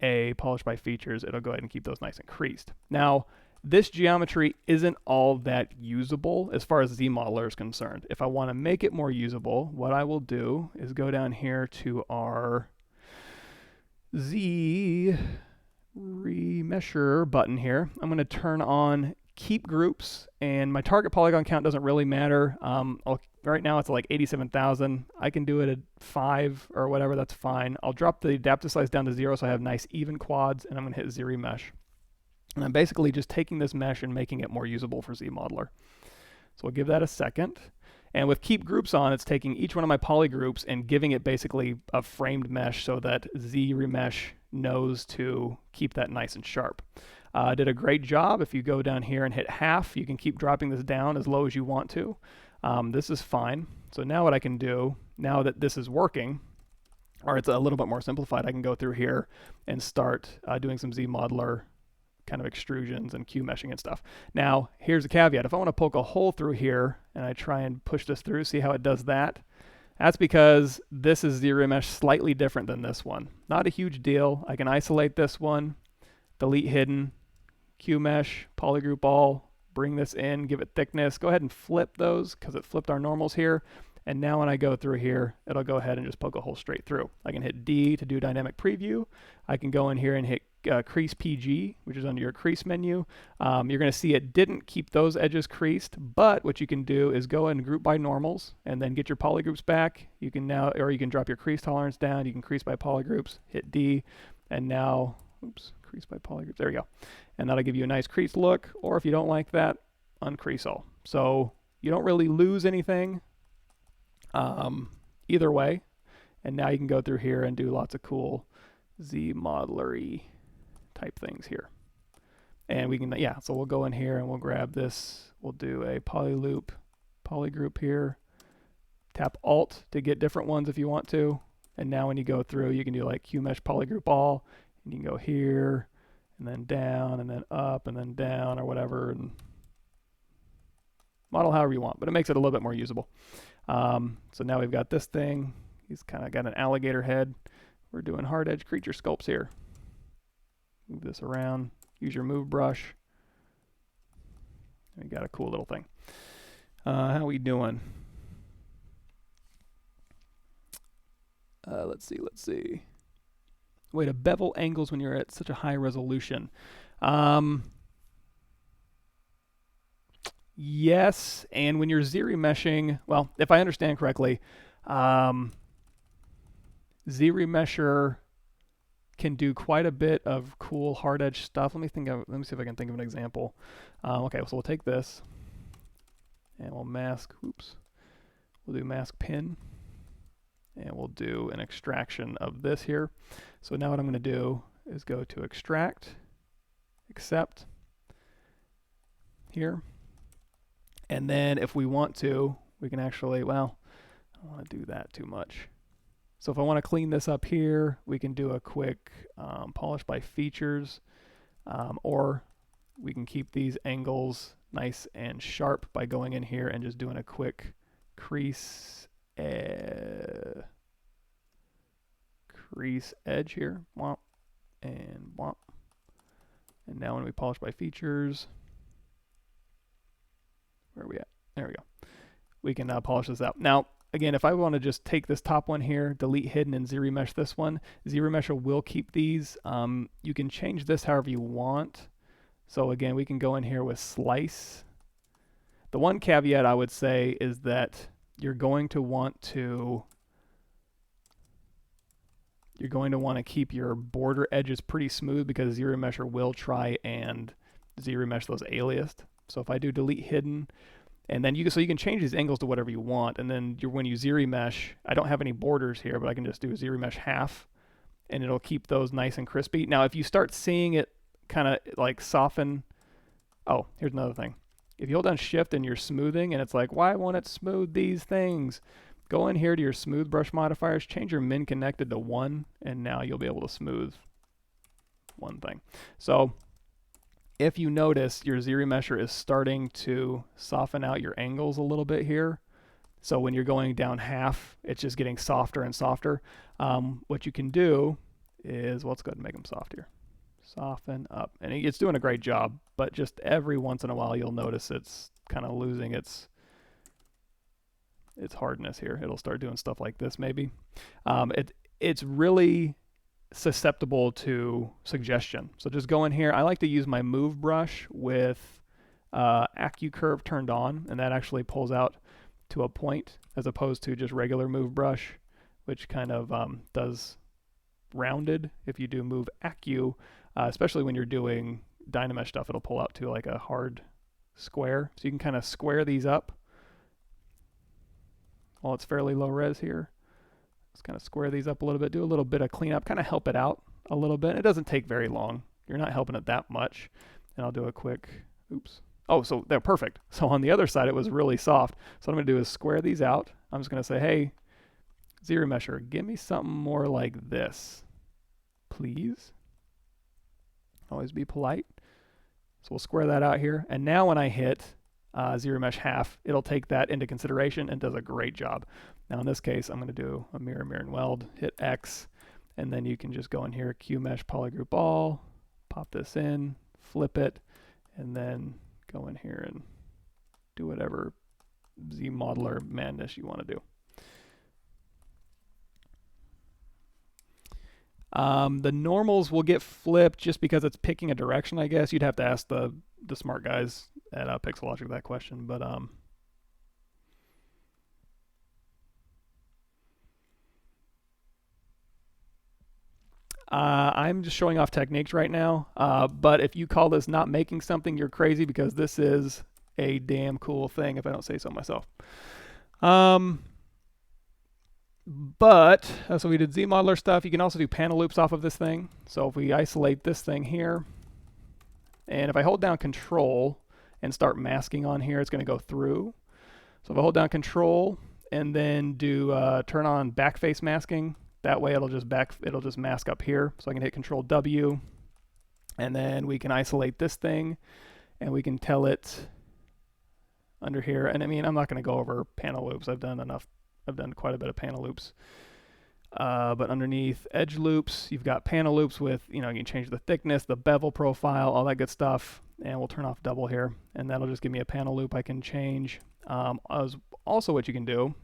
a polish by features, it'll go ahead and keep those nice and creased. Now, this geometry isn't all that usable as far as Z-Modeler is concerned. If I want to make it more usable, what I will do is go down here to our Z remesher button here. I'm going to turn on keep groups, and my target polygon count doesn't really matter. Right now it's like 87,000. I can do it at 5 or whatever, that's fine. I'll drop the adaptive size down to 0 so I have nice even quads, and I'm going to hit Z remesh. And I'm basically just taking this mesh and making it more usable for Z-Modeler. So we'll give that a second. And with keep groups on, it's taking each one of my polygroups and giving it basically a framed mesh so that Z remesh knows to keep that nice and sharp. Did a great job. If you go down here and hit half, you can keep dropping this down as low as you want to. This is fine. So now what I can do, now that this is working, or it's a little bit more simplified, I can go through here and start doing some Z-Modeler kind of extrusions and Q meshing and stuff. Now, here's a caveat. If I want to poke a hole through here and I try and push this through, see how it does that? That's because this is Z-remesh slightly different than this one. Not a huge deal. I can isolate this one, delete hidden, Q mesh, polygroup all, bring this in, give it thickness. Go ahead and flip those because it flipped our normals here. And now when I go through here, it'll go ahead and just poke a hole straight through. I can hit D to do dynamic preview. I can go in here and hit crease PG, which is under your crease menu. You're going to see it didn't keep those edges creased, but what you can do is go and group by normals and then get your polygroups back. You can now, or you can drop your crease tolerance down. You can crease by polygroups, hit D, and now, oops, crease by polygroups. There we go. And that'll give you a nice crease look, or if you don't like that, uncrease all. So you don't really lose anything either way. And now you can go through here and do lots of cool Z-Modeler-y type things here. And we can, yeah, so we'll go in here and we'll grab this. We'll do a polyloop, polygroup here. Tap Alt to get different ones if you want to. And now when you go through, you can do like QMesh polygroup all. And you can go here, and then down, and then up, and then down, or whatever. And model however you want, but it makes it a little bit more usable. So now we've got this thing. He's kind of got an alligator head. We're doing hard edge creature sculpts here. Move this around. Use your move brush. We got a cool little thing. How we doing? Let's see. Way to bevel angles when you're at such a high resolution. Yes, and when you're Z-remeshing, well, if I understand correctly, Z-remesher can do quite a bit of cool hard edge stuff. Let me see if I can think of an example. Okay, so we'll take this and we'll mask, we'll do mask pin, and we'll do an extraction of this here. So now what I'm going to do is go to extract, accept here, And then if we want to, we can actually, well, I don't want to do that too much. So if I want to clean this up here, we can do a quick polish by features, or we can keep these angles nice and sharp by going in here and just doing a quick crease edge here, womp, and womp. And now when we polish by features, where are we at? There we go. We can polish this out. Now, again, if I want to just take this top one here, delete hidden, and Z-remesh this one, Z-remesher will keep these. You can change this however you want. So again, we can go in here with slice. The one caveat I would say is that you're going to want to keep your border edges pretty smooth, because Z-remesher will try and Z-remesh those aliased. So if I do delete hidden, and then you can change these angles to whatever you want, and then when you Z-remesh, I don't have any borders here, but I can just do Z-remesh half, and it'll keep those nice and crispy. Now, if you start seeing it kind of like soften, oh, here's another thing. If you hold down Shift and you're smoothing, and it's like, why won't it smooth these things? Go in here to your smooth brush modifiers, change your min connected to 1, and now you'll be able to smooth one thing. So if you notice, your Z-remesher is starting to soften out your angles a little bit here. So when you're going down half, it's just getting softer and softer. What you can do is, well, let's go ahead and make them soft here. Soften up. And it's doing a great job, but just every once in a while you'll notice it's kind of losing its hardness here. It'll start doing stuff like this maybe. It's really susceptible to suggestion. So just go in here. I like to use my move brush with AccuCurve turned on, and that actually pulls out to a point, as opposed to just regular move brush, which kind of does rounded. If you do move Accu, especially when you're doing Dynamesh stuff, it'll pull out to like a hard square. So you can kind of square these up while it's fairly low res here. Just kind of square these up a little bit, do a little bit of cleanup, kind of help it out a little bit. It doesn't take very long. You're not helping it that much. And I'll do a quick, oops. Oh, so they're perfect. So on the other side, it was really soft. So what I'm going to do is square these out. I'm just going to say, hey, Z-remesher, give me something more like this, please. Always be polite. So we'll square that out here. And now when I hit Z-remesh half, it'll take that into consideration and does a great job. Now in this case, I'm going to do a mirror, mirror, and weld, hit X, and then you can just go in here, QMesh polygroup all, pop this in, flip it, and then go in here and do whatever Z-modeler madness you want to do. The normals will get flipped just because it's picking a direction, I guess. You'd have to ask the smart guys at Pixelogic that question, but I'm just showing off techniques right now, but if you call this not making something, you're crazy, because this is a damn cool thing, if I don't say so myself. But so we did Z-modeler stuff. You can also do panel loops off of this thing. So if we isolate this thing here, and if I hold down Control and start masking on here, it's going to go through. So if I hold down Control and then do turn on backface masking, that way it'll just mask up here. So I can hit Control W, and then we can isolate this thing, and we can tell it under here. And I mean, I'm not going to go over panel loops. I've done quite a bit of panel loops. But underneath edge loops, you've got panel loops with, you can change the thickness, the bevel profile, all that good stuff. And we'll turn off double here, and that'll just give me a panel loop I can change. Also what you can do,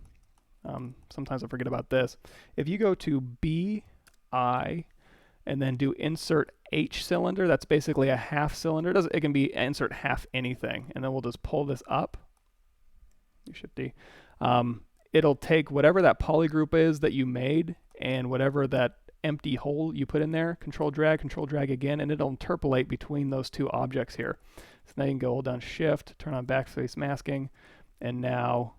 sometimes I forget about this. If you go to BI and then do insert H cylinder, that's basically a half cylinder. It can be insert half anything. And then we'll just pull this up. Shift D. It'll take whatever that polygroup is that you made and whatever that empty hole you put in there, control drag again, and it'll interpolate between those two objects here. So now you can go hold down Shift, turn on backface masking, and now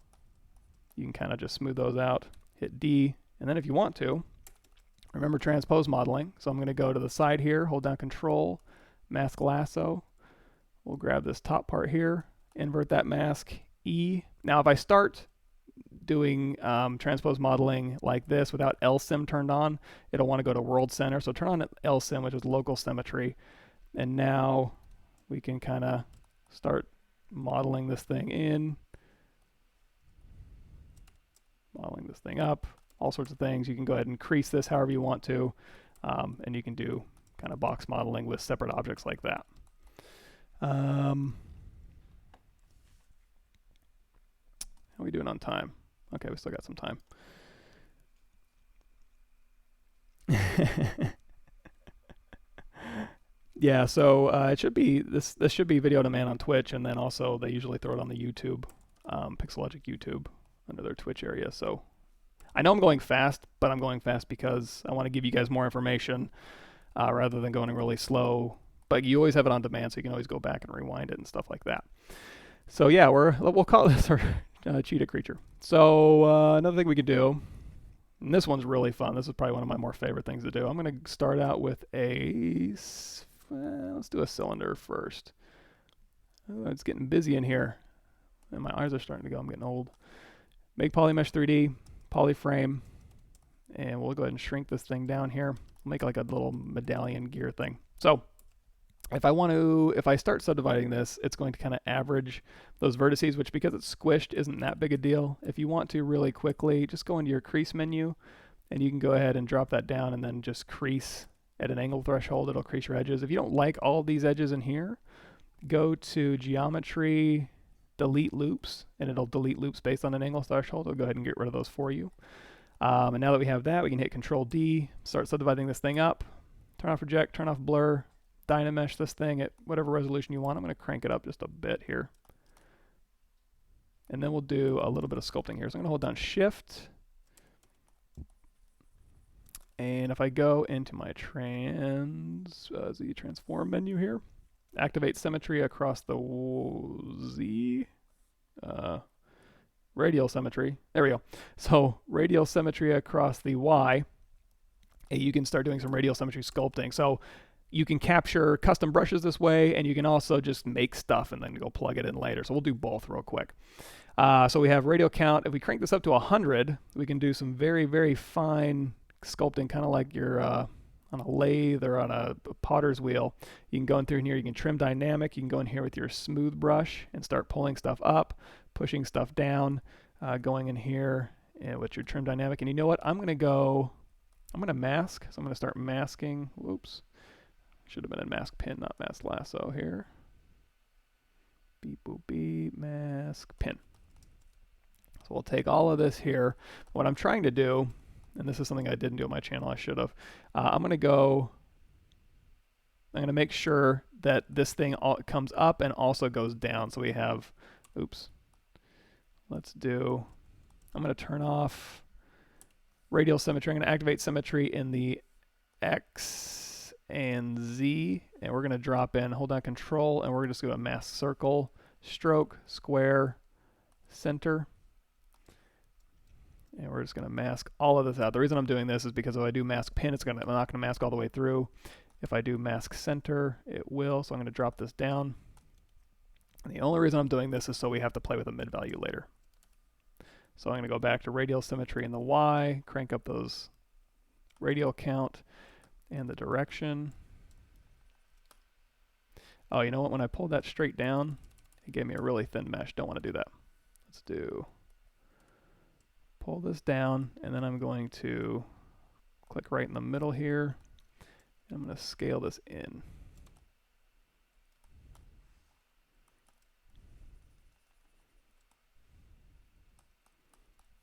you can kind of just smooth those out, hit D, and then if you want to, remember transpose modeling. So I'm going to go to the side here, hold down Control, mask lasso. We'll grab this top part here, invert that mask, E. Now, if I start doing transpose modeling like this without LSIM turned on, it'll want to go to world center. So turn on LSIM, which is local symmetry. And now we can kind of start modeling this thing in, modeling this thing up, all sorts of things. You can go ahead and increase this however you want to, and you can do kind of box modeling with separate objects like that. How are we doing on time? Okay, we still got some time. Yeah, so it should be this should be video on demand on Twitch, and then also they usually throw it on the YouTube, Pixelogic YouTube under their Twitch area. So I know I'm going fast, but I'm going fast because I want to give you guys more information rather than going really slow. But you always have it on demand, so you can always go back and rewind it and stuff like that. So yeah, we'll call this our cheetah creature. So another thing we could do, and this one's really fun. This is probably one of my more favorite things to do. I'm going to start out with let's do a cylinder first. Oh, it's getting busy in here, and my eyes are starting to go. I'm getting old. Make polymesh 3D, polyframe, and we'll go ahead and shrink this thing down here. Make like a little medallion gear thing. So if I start subdividing this, it's going to kind of average those vertices, which because it's squished isn't that big a deal. If you want to really quickly, just go into your crease menu, and you can go ahead and drop that down and then just crease at an angle threshold. It'll crease your edges. If you don't like all these edges in here, go to geometry, delete loops, and it'll delete loops based on an angle threshold. It'll go ahead and get rid of those for you. And now that we have that, we can hit Control D, start subdividing this thing up, turn off reject, turn off blur, Dynamesh this thing at whatever resolution you want. I'm going to crank it up just a bit here. And then we'll do a little bit of sculpting here. So I'm going to hold down Shift. And if I go into my transform menu here, activate symmetry across the Z, radial symmetry. There we go. So radial symmetry across the Y, and you can start doing some radial symmetry sculpting. So you can capture custom brushes this way, and you can also just make stuff and then go plug it in later. So we'll do both real quick. So we have radial count. If we crank this up to 100, we can do some very, very fine sculpting, kind of like you're on a lathe or on a potter's wheel. You can go in through here, you can trim dynamic, you can go in here with your smooth brush and start pulling stuff up, pushing stuff down, going in here with your trim dynamic. And you know what? I'm going to mask. So I'm going to start masking. Whoops. Should have been in mask pin, not mask lasso here. Beep, boop, beep, mask pin. So we'll take all of this here. What I'm trying to do, and this is something I didn't do on my channel, I should have. I'm going to make sure that this thing comes up and also goes down. So we have, oops. I'm going to turn off radial symmetry. I'm going to activate symmetry in the X and Z, and we're going to drop in, hold down Control, and we're just going to mask circle, stroke, square, center. And we're just going to mask all of this out. The reason I'm doing this is because if I do mask pin, I'm not going to mask all the way through. If I do mask center, it will. So I'm going to drop this down. And the only reason I'm doing this is so we have to play with a mid value later. So I'm going to go back to radial symmetry in the Y, crank up those radial count and the direction. Oh, you know what? When I pulled that straight down, it gave me a really thin mesh. Don't want to do that. Let's pull this down, and then I'm going to click right in the middle here. I'm going to scale this in.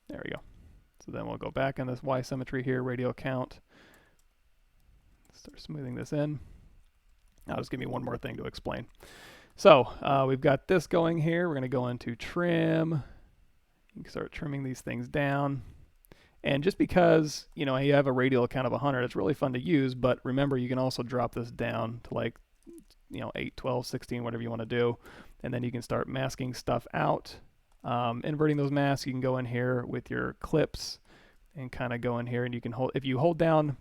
There we go. So then we'll go back in this Y symmetry here, radial count. Start smoothing this in. Now just give me one more thing to explain. So we've got this going here. We're going to go into trim. You can start trimming these things down. And just because, you have a radial count of 100, it's really fun to use, but remember you can also drop this down to like, 8, 12, 16, whatever you want to do. And then you can start masking stuff out. Inverting those masks, you can go in here with your clips and kind of go in here, and you can if you hold down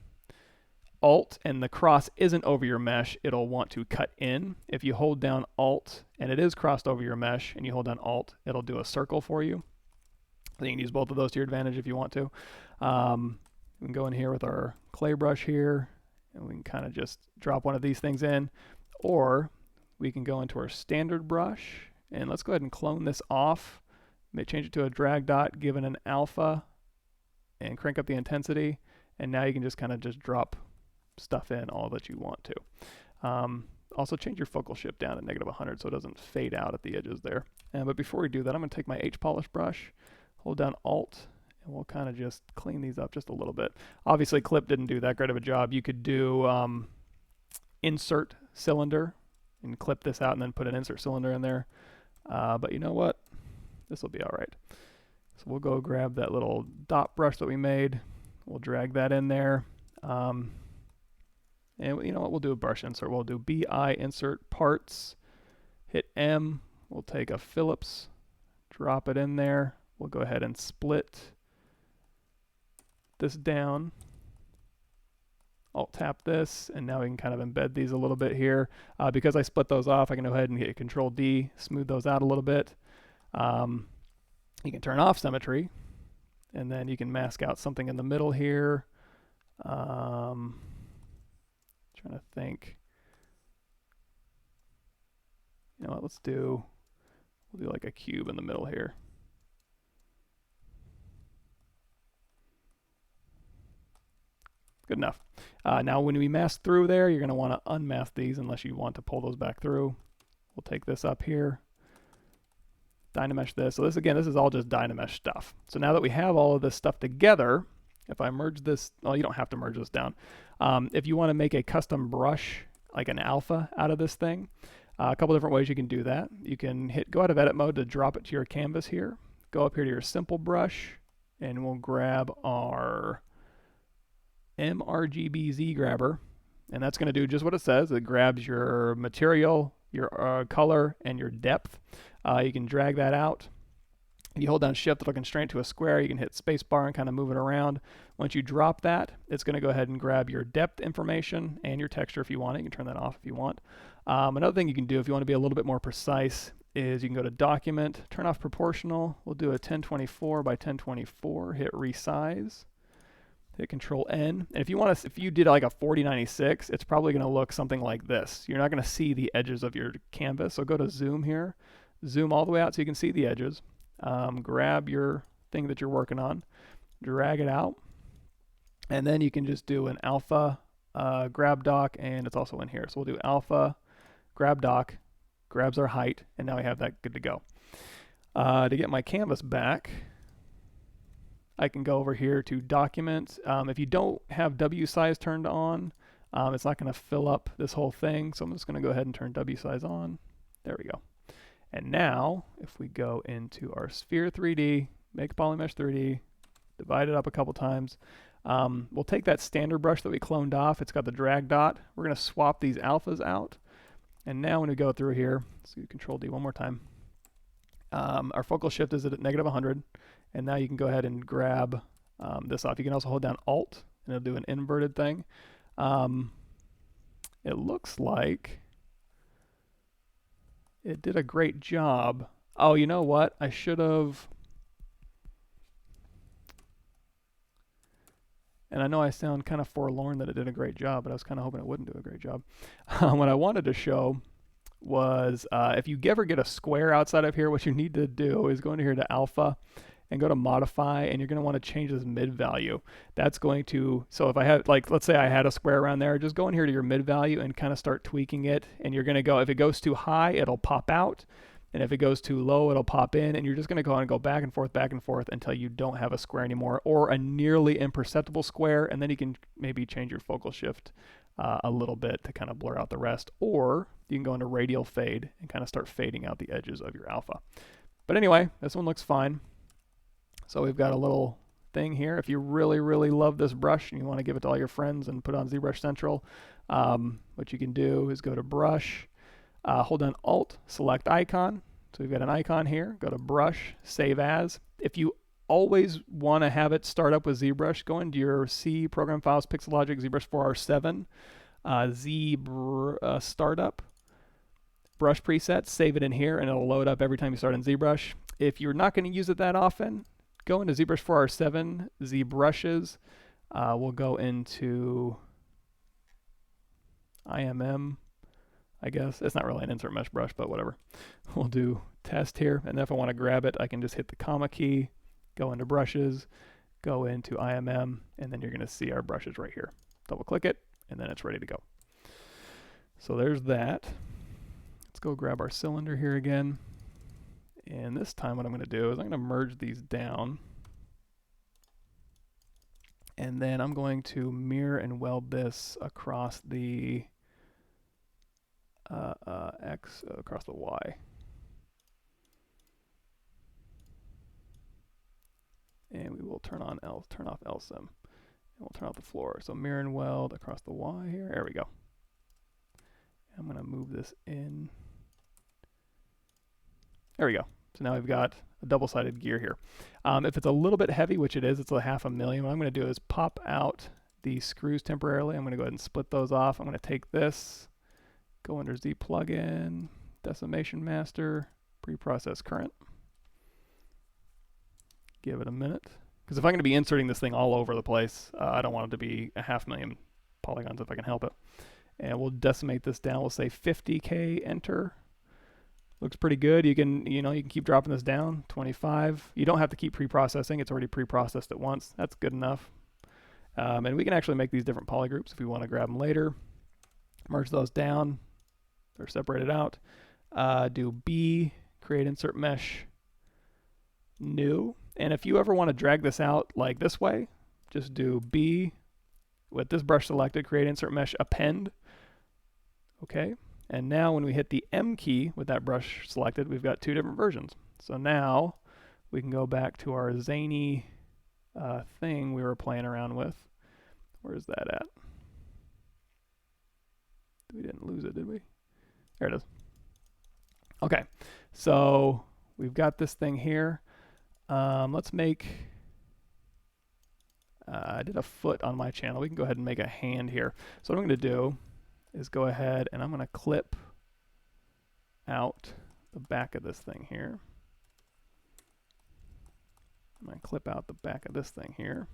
Alt and the cross isn't over your mesh, it'll want to cut in. If you hold down Alt and it is crossed over your mesh and you hold down Alt, it'll do a circle for you. So you can use both of those to your advantage if you want to. We can go in here with our clay brush here, and we can kind of just drop one of these things in, or we can go into our standard brush, and let's go ahead and clone this off. May change it to a drag dot, give it an alpha, and crank up the intensity, and now you can just kind of just drop stuff in all that you want to. Also change your focal shift down to -100 so it doesn't fade out at the edges there. But before we do that, I'm going to take my H polish brush, hold down Alt, and we'll kind of just clean these up just a little bit. Obviously, Clip didn't do that great of a job. You could do insert cylinder and clip this out and then put an insert cylinder in there. But you know what? This will be all right. So we'll go grab that little dot brush that we made. We'll drag that in there. And you know what? We'll do a brush insert. We'll do BI insert parts, hit M. We'll take a Phillips, drop it in there. We'll go ahead and split this down. Alt tap this, and now we can kind of embed these a little bit here. Because I split those off, I can go ahead and hit Control D, smooth those out a little bit. You can turn off symmetry, and then you can mask out something in the middle here. Trying to think. You know what? We'll do like a cube in the middle here. Good enough. Now when we mask through there, you're going to want to unmask these unless you want to pull those back through. We'll take this up here, Dynamesh this. So this is all just Dynamesh stuff. So now that we have all of this stuff together, if I merge this, well, you don't have to merge this down. If you want to make a custom brush, like an alpha out of this thing, a couple different ways you can do that. You can go out of edit mode to drop it to your canvas here. Go up here to your simple brush, and we'll grab our MRGBZ grabber, and that's going to do just what it says. It grabs your material, your color, and your depth. You can drag that out. If you hold down Shift, it'll constrain to a square. You can hit spacebar and kind of move it around. Once you drop that, it's going to go ahead and grab your depth information and your texture if you want it. You can turn that off if you want. Another thing you can do if you want to be a little bit more precise is you can go to Document, turn off Proportional. We'll do a 1024 by 1024, hit Resize. Hit Control N, and if you did like a 4096, it's probably going to look something like this. You're not going to see the edges of your canvas, so go to Zoom here, zoom all the way out so you can see the edges. Grab your thing that you're working on, drag it out, and then you can just do an alpha grab dock, and it's also in here. So we'll do alpha grab dock, grabs our height, and now we have that good to go. To get my canvas back, I can go over here to Document. If you don't have W size turned on, it's not going to fill up this whole thing. So I'm just going to go ahead and turn W size on. There we go. And now, if we go into our Sphere 3D, make Polymesh 3D, divide it up a couple times, we'll take that standard brush that we cloned off. It's got the drag dot. We're going to swap these alphas out. And now when we go through here, let's do Control D one more time. Our focal shift is at -100. And now you can go ahead and grab this off. You can also hold down Alt, and it'll do an inverted thing. It looks like it did a great job. Oh, you know what? I should have... And I know I sound kind of forlorn that it did a great job, but I was kind of hoping it wouldn't do a great job. What I wanted to show was if you ever get a square outside of here, what you need to do is go into here to Alpha, and go to modify, and you're going to want to change this mid value. That's going to, so if I have, like, let's say I had a square around there, just go in here to your mid value and kind of start tweaking it, and you're going to go, if it goes too high, it'll pop out, and if it goes too low, it'll pop in, and you're just going to go on and go back and forth until you don't have a square anymore, or a nearly imperceptible square, and then you can maybe change your focal shift a little bit to kind of blur out the rest, or you can go into radial fade and kind of start fading out the edges of your alpha. But anyway, this one looks fine. So we've got a little thing here. If you really, really love this brush and you want to give it to all your friends and put on ZBrush Central, what you can do is go to Brush, hold down Alt, select Icon. So we've got an icon here. Go to Brush, Save As. If you always want to have it start up with ZBrush. Go into your C program files, Pixelogic, ZBrush 4R7, startup, brush presets, save it in here, and it'll load up every time you start in ZBrush. If you're not going to use it that often, go into ZBrush 4R7, ZBrushes. We'll go into IMM, I guess. It's not really an insert mesh brush, but whatever. We'll do test here, and if I want to grab it, I can just hit the comma key, go into brushes, go into IMM, and then you're going to see our brushes right here. Double click it, and then it's ready to go. So there's that. Let's go grab our cylinder here again. And this time what I'm going to do is I'm going to merge these down. And then I'm going to mirror and weld this across the X, across the Y. And we will turn off LSIM. And we'll turn off the floor. So mirror and weld across the Y here. There we go. I'm going to move this in. There we go. So now we've got a double-sided gear here. If it's a little bit heavy, which it is, it's a 500,000. What I'm going to do is pop out the screws temporarily. I'm going to go ahead and split those off. I'm going to take this, go under Z plugin, decimation master, pre-process current. Give it a minute. Because if I'm going to be inserting this thing all over the place, I don't want it to be 500,000 polygons if I can help it. And we'll decimate this down. We'll say 50K, enter. Looks pretty good. You can keep dropping this down. 25. You don't have to keep pre-processing. It's already pre-processed at once. That's good enough. And we can actually make these different polygroups if we want to grab them later. Merge those down. They're separated out. Do B, create insert mesh, new. And if you ever want to drag this out like this way, just do B with this brush selected, create insert mesh, append. Okay. And now when we hit the M key with that brush selected, we've got two different versions. So now we can go back to our zany thing we were playing around with. Where's that at? We didn't lose it, did we? There it is. Okay, so we've got this thing here. Let's make, I did a foot on my channel. We can go ahead and make a hand here. So what I'm going to do is go ahead and I'm going to clip out the back of this thing here. I'm going to clip out the back of this thing here.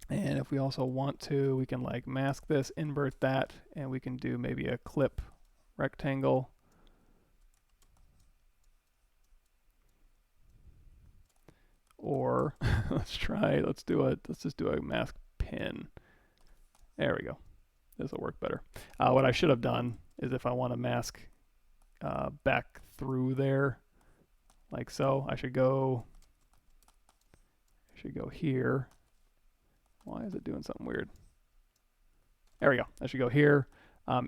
And if we also want to, we can like mask this, invert that, and we can do maybe a clip rectangle. Or let's just do a mask pin. There we go. This will work better. What I should have done is if I want to mask back through there, like so, I should go here. Why is it doing something weird? There we go. I should go here,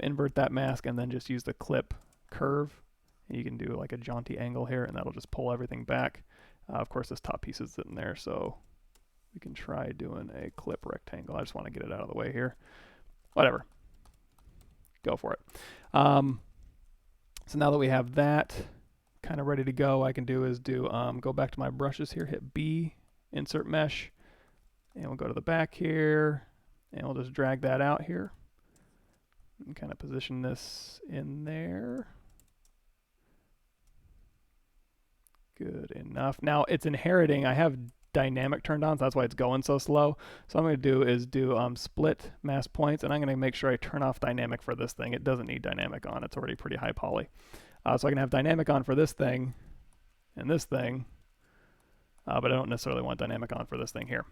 invert that mask, and then just use the clip curve. And you can do like a jaunty angle here, and that'll just pull everything back. Of course, this top piece is sitting there, so we can try doing a clip rectangle. I just want to get it out of the way here. Whatever. Go for it. So now that we have that kind of ready to go, I can do is go back to my brushes here, hit B, insert mesh, and we'll go to the back here, and we'll just drag that out here and kind of position this in there. Good enough. Now it's inheriting. I have dynamic turned on, so that's why it's going so slow. So what I'm going to do is do split mask points, and I'm going to make sure I turn off dynamic for this thing. It doesn't need dynamic on. It's already pretty high poly. So I can have dynamic on for this thing and this thing, but I don't necessarily want dynamic on for this thing here.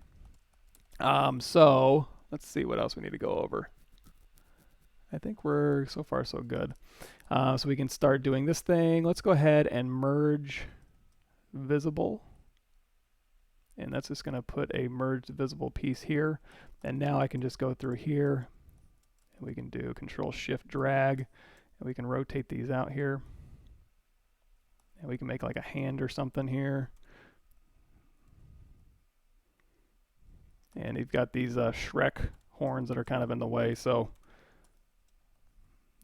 So let's see what else we need to go over. I think we're so far so good. So we can start doing this thing. Let's go ahead and merge visible, and that's just going to put a merged visible piece here. And now I can just go through here, and we can do Control Shift drag, and we can rotate these out here, and we can make like a hand or something here. And you've got these Shrek horns that are kind of in the way, so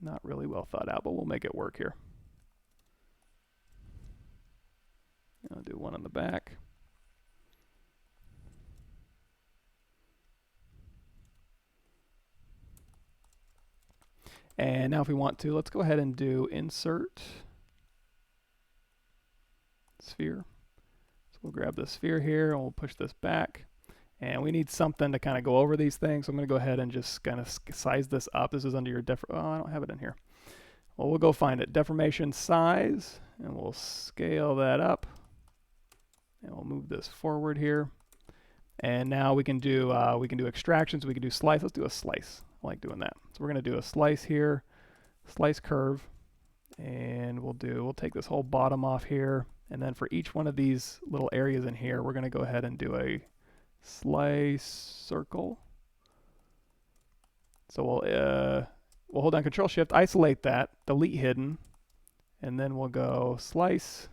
not really well thought out, but we'll make it work here. I'll do one on the back. And now if we want to, let's go ahead and do insert sphere. So we'll grab the sphere here and we'll push this back. And we need something to kind of go over these things. So I'm going to go ahead and just kind of size this up. This is under your oh, I don't have it in here. Well, we'll go find it. Deformation size, and we'll scale that up. And we'll move this forward here. And now we can do extractions. We can do slice. Let's do a slice. I like doing that. So we're going to do a slice here, slice curve, and we'll take this whole bottom off here. And then for each one of these little areas in here, we're going to go ahead and do a slice circle. So we'll hold down Control Shift, isolate that, delete hidden, and then we'll go slice,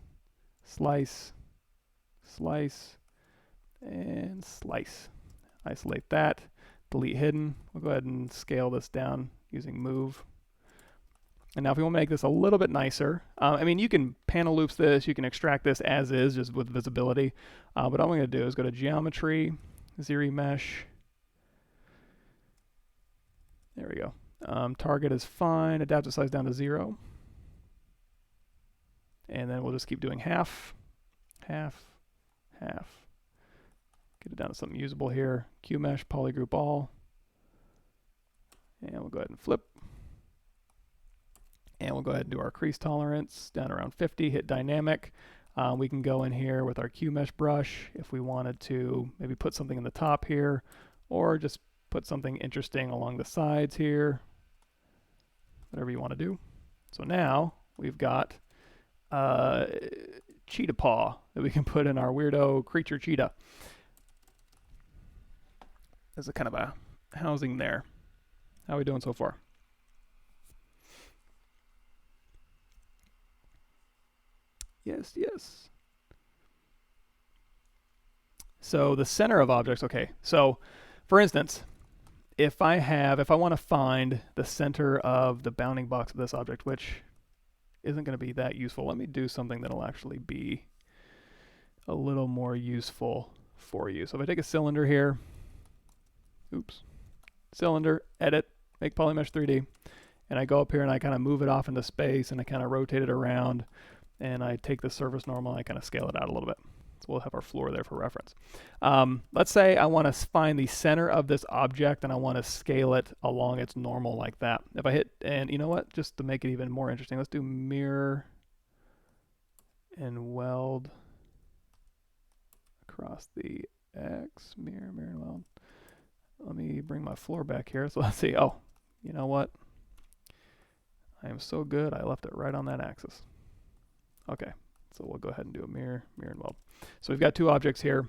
slice, slice, and slice. Isolate that, delete hidden. We'll go ahead and scale this down using move. And now if we want to make this a little bit nicer, I mean, you can panel loops this, you can extract this as is, just with visibility. But all I'm going to do is go to Geometry, Zero Mesh. There we go. Target is fine, adaptive size down to 0. And then we'll just keep doing half, half, half. Get it down to something usable here. QMesh, polygroup all. And we'll go ahead and flip. And we'll go ahead and do our crease tolerance down around 50, hit dynamic. We can go in here with our QMesh brush if we wanted to maybe put something in the top here, or just put something interesting along the sides here, whatever you want to do. So now we've got cheetah paw that we can put in our weirdo creature cheetah. There's a kind of a housing there. How are we doing so far? Yes, yes. So the center of objects, okay. So for instance, if I want to find the center of the bounding box of this object, which isn't going to be that useful, let me do something that'll actually be a little more useful for you. So if I take a cylinder here, oops, cylinder, edit, make polymesh 3D, and I go up here and I kind of move it off into space and I kind of rotate it around, and I take the surface normal and I kind of scale it out a little bit. So we'll have our floor there for reference. Let's say I want to find the center of this object and I want to scale it along its normal like that. If I hit, and you know what, just to make it even more interesting, let's do mirror and weld across the X, mirror, mirror and weld. Let me bring my floor back here. So let's see, oh, you know what? I am so good, I left it right on that axis. Okay, so we'll go ahead and do a mirror, mirror and weld. So we've got two objects here,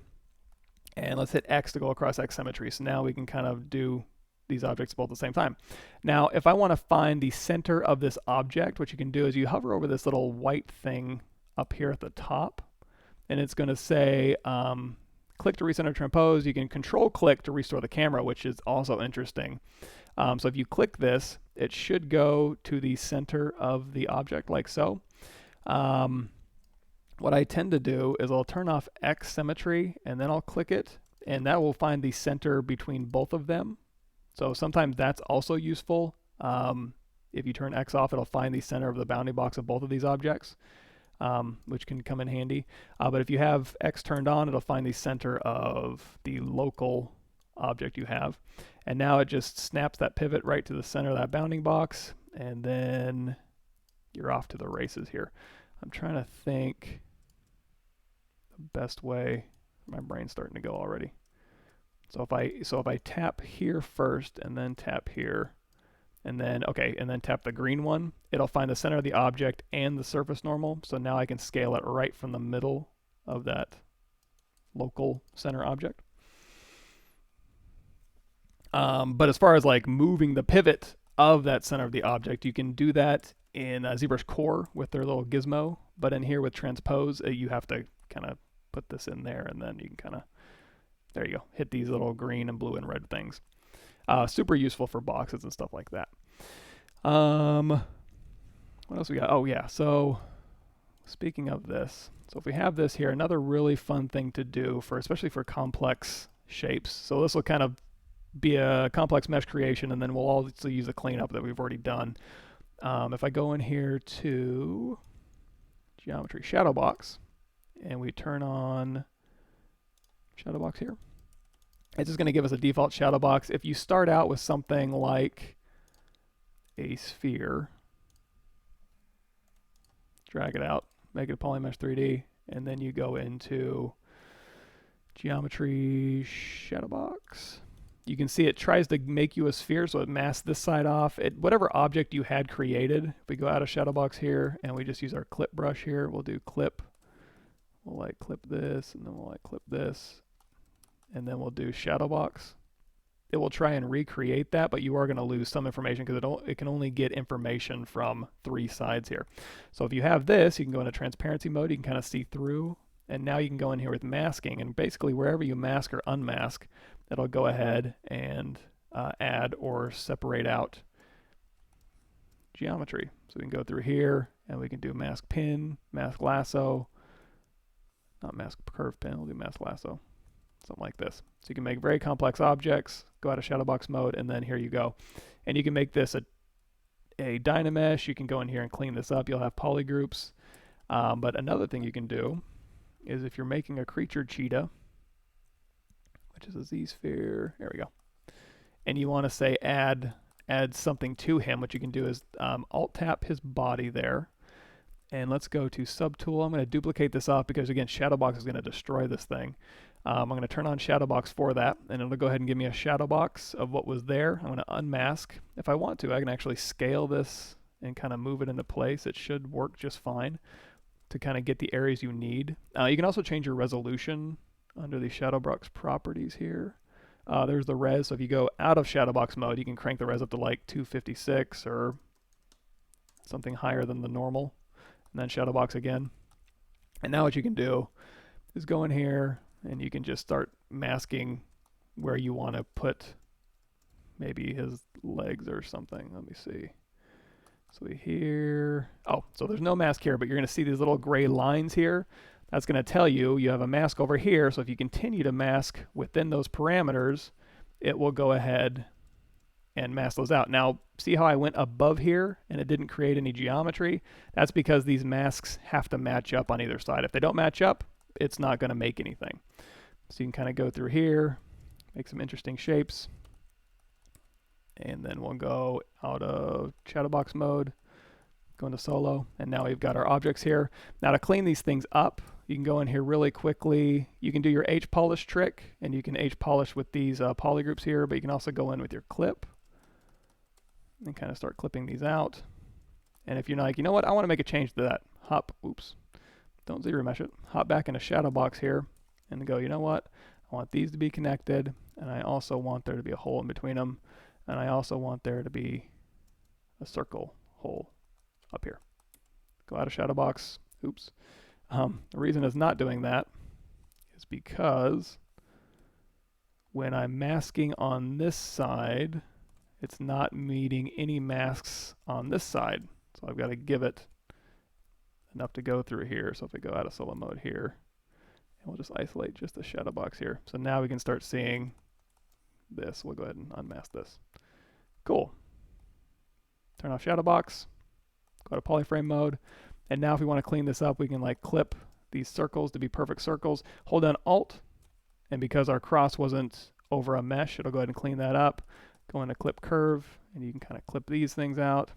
and let's hit X to go across X symmetry. So now we can kind of do these objects both at the same time. Now, if I want to find the center of this object, what you can do is you hover over this little white thing up here at the top, and it's going to say, click to recenter transpose. You can control click to restore the camera, which is also interesting. So if you click this, it should go to the center of the object like so. What I tend to do is I'll turn off X symmetry and then I'll click it, and that will find the center between both of them. So sometimes that's also useful. If you turn X off, it'll find the center of the bounding box of both of these objects, which can come in handy. But if you have X turned on, it'll find the center of the local object you have. And now it just snaps that pivot right to the center of that bounding box, and then you're off to the races here. I'm trying to think the best way. My brain's starting to go already. So if I tap here first and then tap here, and then tap the green one, it'll find the center of the object and the surface normal. So now I can scale it right from the middle of that local center object. But as far as like moving the pivot of that center of the object, you can do that in ZBrush Core with their little gizmo, but in here with transpose, you have to kind of put this in there, and then you can kind of, there you go, hit these little green and blue and red things. Super useful for boxes and stuff like that. What else we got? Oh yeah, so speaking of this, so if we have this here, another really fun thing to do for, especially for complex shapes. So this will kind of be a complex mesh creation, and then we'll also use the cleanup that we've already done. If I go in here to geometry shadow box, and we turn on shadow box here, it's just going to give us a default shadow box. If you start out with something like a sphere, drag it out, make it a polymesh 3D, and then you go into geometry shadow box. You can see it tries to make you a sphere, so it masks this side off. Whatever object you had created, if we go out of shadow box here and we just use our clip brush here, we'll do clip. We'll like clip this, and then we'll like clip this, and then we'll do shadow box. It will try and recreate that, but you are going to lose some information because it can only get information from 3 sides here. So if you have this, you can go into transparency mode. You can kind of see through, and now you can go in here with masking, and basically wherever you mask or unmask, it'll go ahead and add or separate out geometry. So we can go through here, and we can do mask pin, mask lasso, not mask curve pin, we'll do mask lasso, something like this. So you can make very complex objects, go out of shadow box mode, and then here you go. And you can make this a Dynamesh. You can go in here and clean this up. You'll have polygroups. But another thing you can do is if you're making a creature cheetah, which is a Z-sphere, there we go, and you want to say add something to him, what you can do is Alt-tap his body there, and let's go to Subtool. I'm going to duplicate this off because, again, shadow box is going to destroy this thing. I'm going to turn on shadow box for that, and it'll go ahead and give me a shadow box of what was there. I'm going to unmask. If I want to, I can actually scale this and kind of move it into place. It should work just fine to kind of get the areas you need. You can also change your resolution under the shadow box properties here. There's the res, so if you go out of shadow box mode, you can crank the res up to like 256 or something higher than the normal, and then shadow box again. And now what you can do is go in here, and you can just start masking where you want to put maybe his legs or something. Let me see. So here, so there's no mask here, but you're going to see these little gray lines here. That's going to tell you you have a mask over here, so if you continue to mask within those parameters, it will go ahead and mask those out. Now, see how I went above here and it didn't create any geometry? That's because these masks have to match up on either side. If they don't match up, it's not going to make anything. So you can kind of go through here, make some interesting shapes, and then we'll go out of shadow box mode, go into solo, and now we've got our objects here. Now to clean these things up, you can go in here really quickly. You can do your H-polish trick, and you can H-polish with these polygroups here, but you can also go in with your clip and kind of start clipping these out. And if you're like, you know what, I want to make a change to that, don't zero mesh it, hop back into shadow box here, and go, you know what, I want these to be connected, and I also want there to be a hole in between them, and I also want there to be a circle hole up here. Go out of shadow box, the reason it's not doing that is because when I'm masking on this side, it's not meeting any masks on this side. So I've got to give it enough to go through here. So if we go out of solo mode here, and we'll just isolate just the shadow box here. So now we can start seeing this. We'll go ahead and unmask this. Cool. Turn off shadow box, go to polyframe mode. And now if we want to clean this up, we can like clip these circles to be perfect circles. Hold down Alt, and because our cross wasn't over a mesh, it'll go ahead and clean that up. Go into clip curve, and you can kind of clip these things out.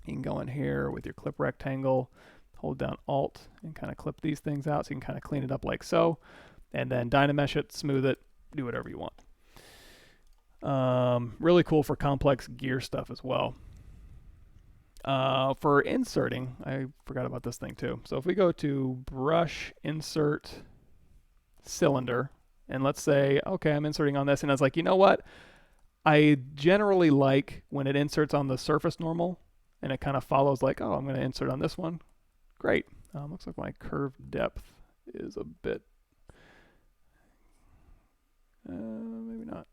You can go in here with your clip rectangle, hold down Alt, and kind of clip these things out, so you can kind of clean it up like so. And then Dynamesh it, smooth it, do whatever you want. Really cool for complex gear stuff as well. For inserting, I forgot about this thing too. So if we go to brush, insert, cylinder, and let's say, okay, I'm inserting on this, and I was like, you know what? I generally like when it inserts on the surface normal, and it kind of follows like, oh, I'm going to insert on this one. Great. Looks like my curve depth is a bit, maybe not.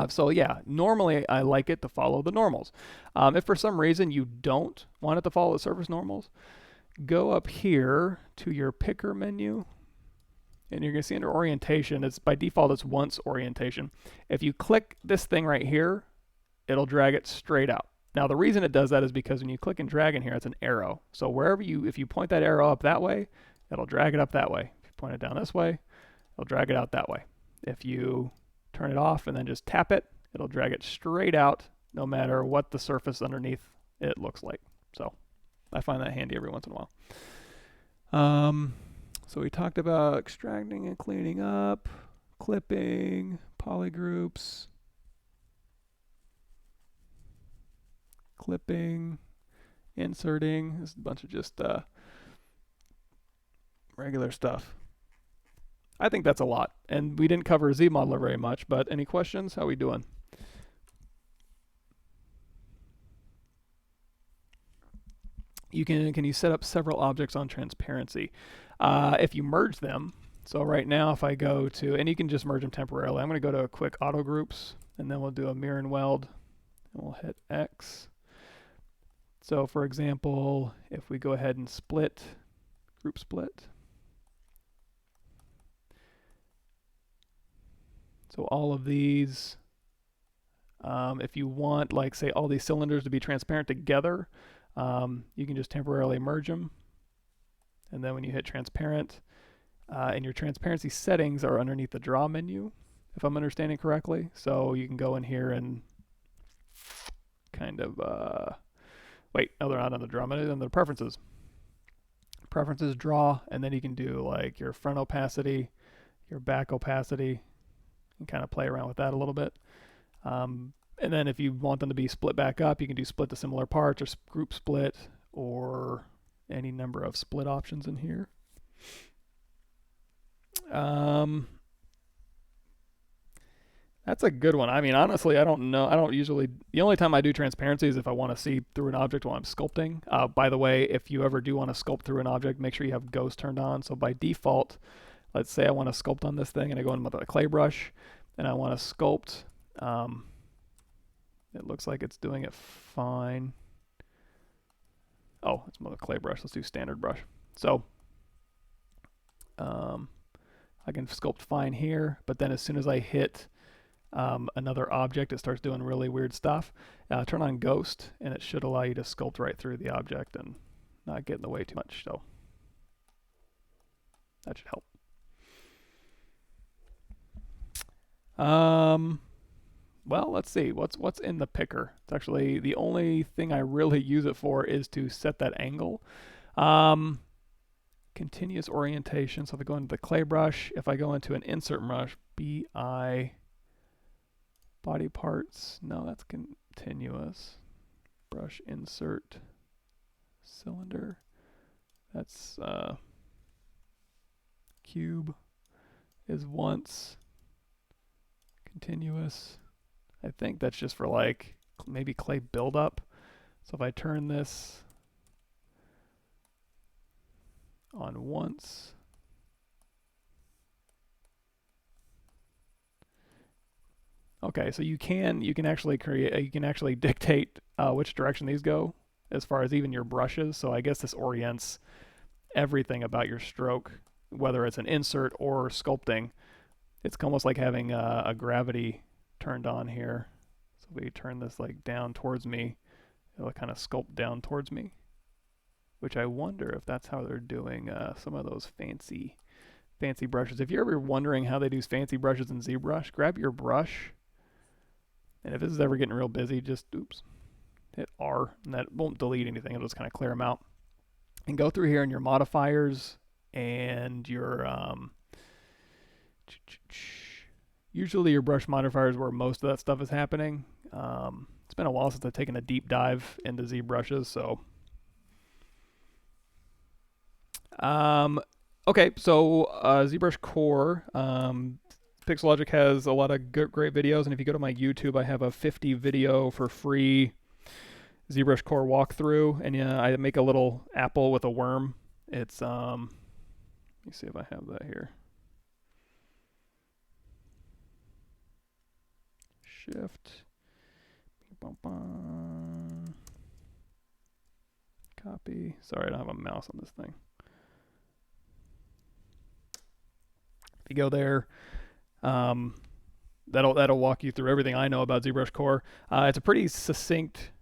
So yeah, normally I like it to follow the normals. If for some reason you don't want it to follow the surface normals, go up here to your picker menu, and you're going to see under orientation, it's by default it's once orientation. If you click this thing right here, it'll drag it straight out. Now the reason it does that is because when you click and drag in here, it's an arrow. So if you point that arrow up that way, it'll drag it up that way. If you point it down this way, it'll drag it out that way. If you turn it off and then just tap it, it'll drag it straight out no matter what the surface underneath it looks like. So I find that handy every once in a while. So we talked about extracting and cleaning up, clipping, polygroups, clipping, inserting. This is a bunch of just regular stuff. I think that's a lot. And we didn't cover ZModeler very much, but any questions? How are we doing? Can you set up several objects on transparency? If you merge them, so right now if I go to, and you can just merge them temporarily. I'm going to go to a quick auto groups, and then we'll do a mirror and weld, and we'll hit X. So for example, if we go ahead and split, group split, so all of these, if you want, like say all these cylinders to be transparent together, you can just temporarily merge them. And then when you hit transparent, and your transparency settings are underneath the draw menu, if I'm understanding correctly. So you can go in here and kind of, wait, no, they're not on the draw menu, then the preferences. Preferences, draw, and then you can do like your front opacity, your back opacity, and kind of play around with that a little bit. And then if you want them to be split back up, you can do split to similar parts or group split or any number of split options in here. That's a good one. I mean, honestly, I don't know. I don't usually, the only time I do transparency is if I want to see through an object while I'm sculpting. By the way, if you ever do want to sculpt through an object, make sure you have ghost turned on. So by default, let's say I want to sculpt on this thing and I go in with a clay brush and I want to sculpt. It looks like it's doing it fine. Oh, it's another clay brush. Let's do standard brush. So I can sculpt fine here, but then as soon as I hit another object, it starts doing really weird stuff. Turn on ghost, and it should allow you to sculpt right through the object and not get in the way too much. So that should help. Well, let's see. What's in the picker? It's actually the only thing I really use it for is to set that angle. Continuous orientation. So if I go into the clay brush, if I go into an insert brush, BI, body parts. No, that's continuous. Brush insert cylinder. That's cube is once. Continuous. I think that's just for like maybe clay buildup. So if I turn this on once, okay, so you can actually dictate which direction these go as far as even your brushes. So I guess this orients everything about your stroke, whether it's an insert or sculpting. It's almost like having a gravity turned on here. So if we turn this like down towards me, it'll kind of sculpt down towards me, which I wonder if that's how they're doing some of those fancy brushes. If you're ever wondering how they do fancy brushes in ZBrush, grab your brush, and if this is ever getting real busy, just hit R, and that won't delete anything. It'll just kind of clear them out. And go through here in your modifiers and your usually your brush modifiers where most of that stuff is happening. It's been a while since I've taken a deep dive into ZBrushes, so okay, so ZBrush Core, Pixelogic has a lot of great videos, and if you go to my YouTube, I have a 50 video for free ZBrush Core walkthrough, and I make a little apple with a worm. It's let me see if I have that here. Shift. Copy. Sorry, I don't have a mouse on this thing. If you go there, that'll walk you through everything I know about ZBrush Core. It's a pretty succinct,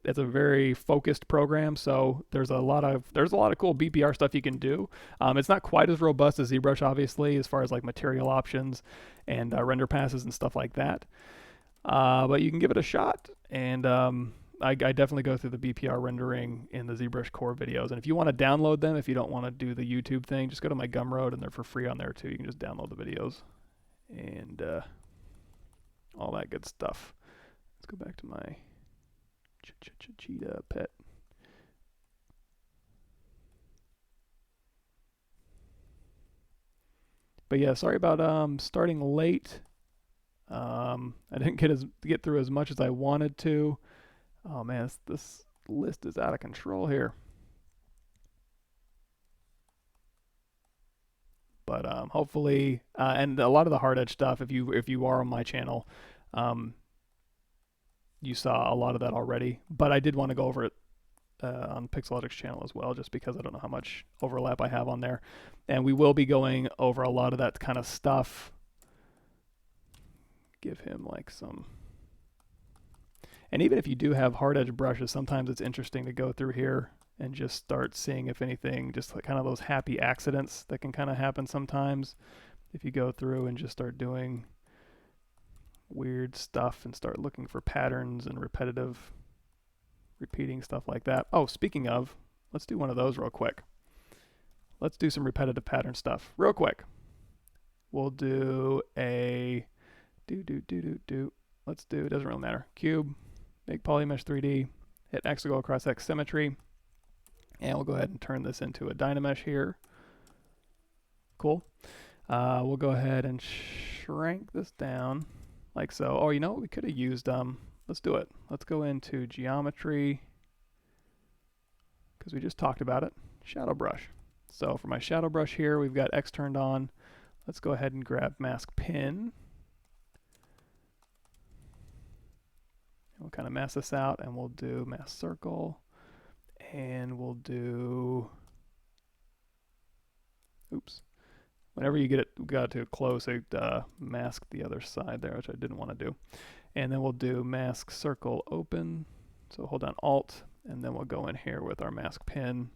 it's a very focused program, so there's a lot of cool BPR stuff you can do. It's not quite as robust as ZBrush, obviously, as far as like material options and render passes and stuff like that. But you can give it a shot, and I definitely go through the BPR rendering in the ZBrush Core videos. And if you want to download them, if you don't want to do the YouTube thing, just go to my Gumroad, and they're for free on there too. You can just download the videos and all that good stuff. Let's go back to my cheetah pet. But yeah, sorry about starting late. I didn't get through as much as I wanted to. Oh man, this list is out of control here. But hopefully, and a lot of the hard edge stuff, if you are on my channel, you saw a lot of that already. But I did want to go over it on Pixelogic's channel as well, just because I don't know how much overlap I have on there. And we will be going over a lot of that kind of stuff. Give him like some... And even if you do have hard edge brushes, sometimes it's interesting to go through here and just start seeing if anything, just like kind of those happy accidents that can kind of happen sometimes. If you go through and just start doing weird stuff and start looking for patterns and repeating stuff like that. Oh, speaking of, let's do one of those real quick. Let's do some repetitive pattern stuff real quick. We'll do a let's do, it doesn't really matter. Cube, make polymesh 3D, hit X to go across X symmetry, and we'll go ahead and turn this into a Dynamesh here. Cool. We'll go ahead and shrink this down like so. Oh, you know what? We could have used, let's do it. Let's go into geometry, because we just talked about it, shadow brush. So for my shadow brush here, we've got X turned on. Let's go ahead and grab mask pin. We'll kind of mask this out, and we'll do mask circle, and we'll do, oops. Whenever you got to close, it mask the other side there, which I didn't want to do. And then we'll do mask circle open. So hold down Alt, and then we'll go in here with our mask pin,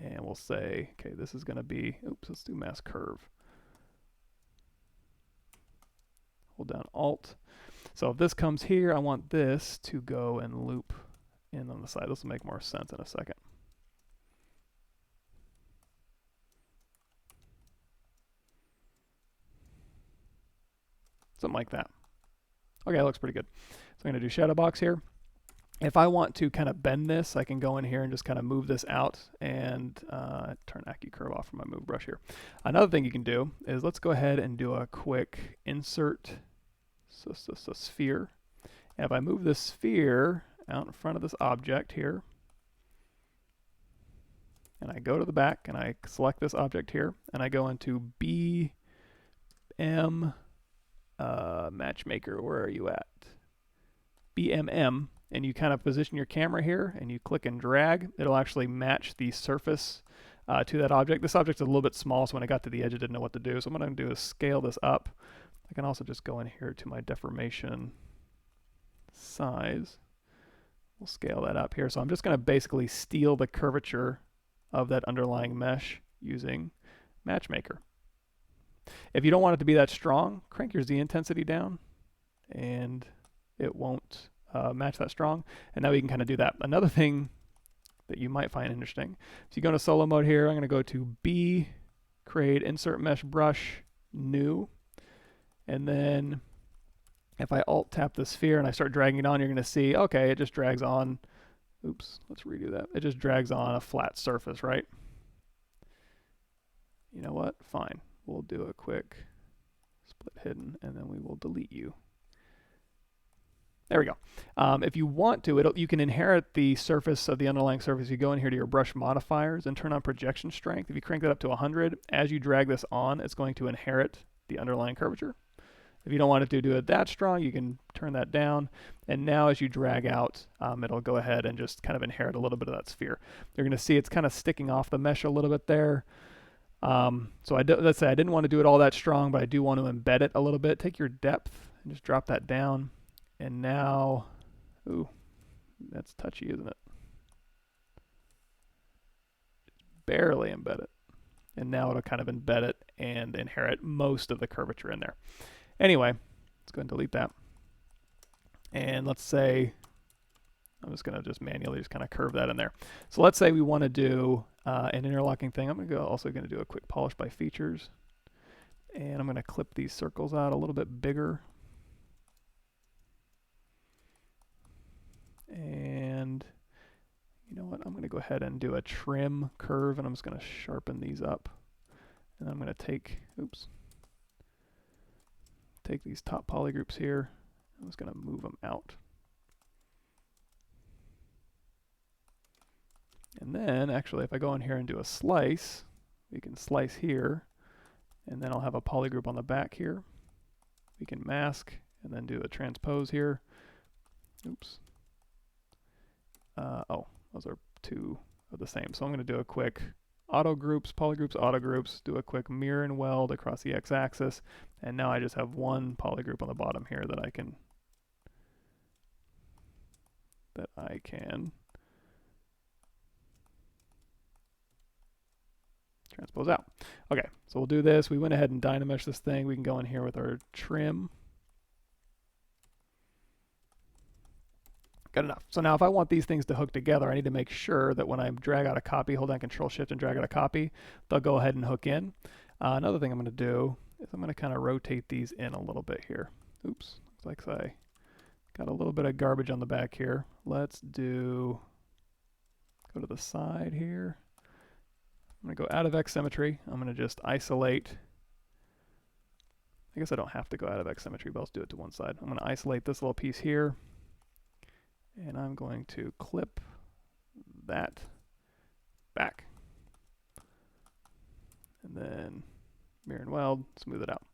and we'll say, okay, this is going to be, oops, let's do mask curve. Hold down Alt. So if this comes here, I want this to go and loop in on the side. This will make more sense in a second. Something like that. Okay, that looks pretty good. So I'm going to do shadow box here. If I want to kind of bend this, I can go in here and just kind of move this out and turn AccuCurve off from my move brush here. Another thing you can do is let's go ahead and do a quick insert sphere. And if I move this sphere out in front of this object here, and I go to the back and I select this object here, and I go into BM Matchmaker, where are you at? BMM, and you kind of position your camera here and you click and drag, it'll actually match the surface to that object. This object's a little bit small, so when I got to the edge I didn't know what to do. So what I'm going to do is scale this up. I can also just go in here to my deformation size. We'll scale that up here. So I'm just going to basically steal the curvature of that underlying mesh using Matchmaker. If you don't want it to be that strong, crank your Z intensity down and it won't match that strong. And now we can kind of do that. Another thing that you might find interesting, so you go into solo mode here, I'm going to go to B, create insert mesh brush, new. And then if I alt tap the sphere and I start dragging it on, you're going to see, okay, it just drags on. Oops, let's redo that. It just drags on a flat surface, right? You know what? Fine. We'll do a quick split hidden, and then we will delete you. There we go. If you want to, you can inherit the surface of the underlying surface. You go in here to your brush modifiers and turn on projection strength. If you crank that up to 100, as you drag this on, it's going to inherit the underlying curvature. If you don't want it to do it that strong, you can turn that down. And now as you drag out, it'll go ahead and just kind of inherit a little bit of that sphere. You're going to see it's kind of sticking off the mesh a little bit there. So let's say I didn't want to do it all that strong, but I do want to embed it a little bit. Take your depth and just drop that down. And now, ooh, that's touchy, isn't it? Barely embed it. And now it'll kind of embed it and inherit most of the curvature in there. Anyway, let's go ahead and delete that. And let's say, I'm just going to just manually just kind of curve that in there. So let's say we want to do an interlocking thing. I'm also going to do a quick polish by features. And I'm going to clip these circles out a little bit bigger. And you know what? I'm going to go ahead and do a trim curve, and I'm just going to sharpen these up. And I'm going to take these top polygroups here. I'm just going to move them out. And then, actually, if I go in here and do a slice, we can slice here, and then I'll have a polygroup on the back here. We can mask, and then do a transpose here. Oops. Oh, those are two of the same. So I'm going to do a quick auto groups, polygroups, auto groups, do a quick mirror and weld across the x-axis, and now I just have one polygroup on the bottom here that I can transpose out. Okay, so we'll do this. We went ahead and dynamesh this thing. We can go in here with our trim. Good enough. So now if I want these things to hook together, I need to make sure that when I drag out a copy, hold down Control Shift and drag out a copy, they'll go ahead and hook in. Another thing I'm going to do is I'm going to kind of rotate these in a little bit here. Oops, looks like I got a little bit of garbage on the back here. Let's go to the side here. I'm going to go out of X symmetry. I'm going to just isolate. I guess I don't have to go out of X symmetry, but I'll do it to one side. I'm going to isolate this little piece here. And I'm going to clip that back. And then mirror and weld, smooth it out.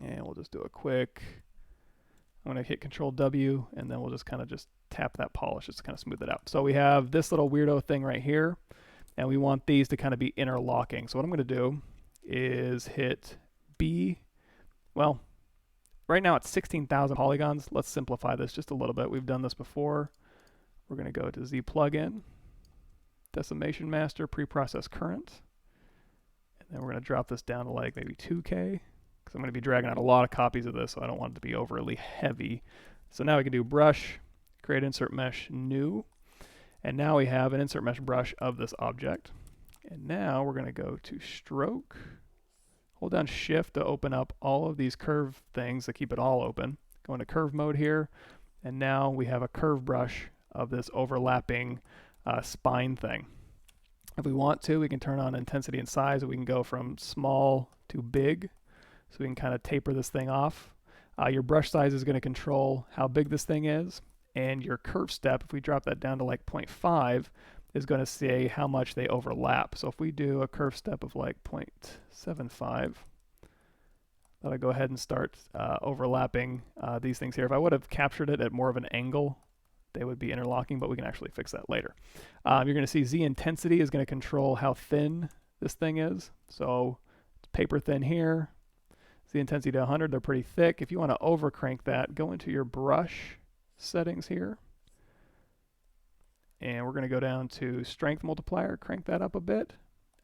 And we'll just do a quick, I'm going to hit Control W, and then we'll just kind of just tap that polish just to kind of smooth it out. So we have this little weirdo thing right here, and we want these to kind of be interlocking. So what I'm going to do is hit B, well, right now it's 16,000 polygons. Let's simplify this just a little bit. We've done this before. We're going to go to Z plugin, decimation master, preprocess current. And then we're going to drop this down to like maybe 2K, because I'm going to be dragging out a lot of copies of this, so I don't want it to be overly heavy. So now we can do brush, create insert mesh, new. And now we have an insert mesh brush of this object. And now we're going to go to stroke. Hold down Shift to open up all of these curve things to keep it all open. Go into curve mode here, and now we have a curve brush of this overlapping spine thing. If we want to, we can turn on intensity and size, and we can go from small to big, so we can kind of taper this thing off. Your brush size is going to control how big this thing is, and your curve step, if we drop that down to like 0.5, is going to say how much they overlap. So if we do a curve step of like 0.75, that'll go ahead and start overlapping these things here. If I would have captured it at more of an angle, they would be interlocking, but we can actually fix that later. You're going to see Z intensity is going to control how thin this thing is. So it's paper thin here. Z intensity to 100, they're pretty thick. If you want to over crank that, go into your brush settings here. And we're going to go down to strength multiplier, crank that up a bit.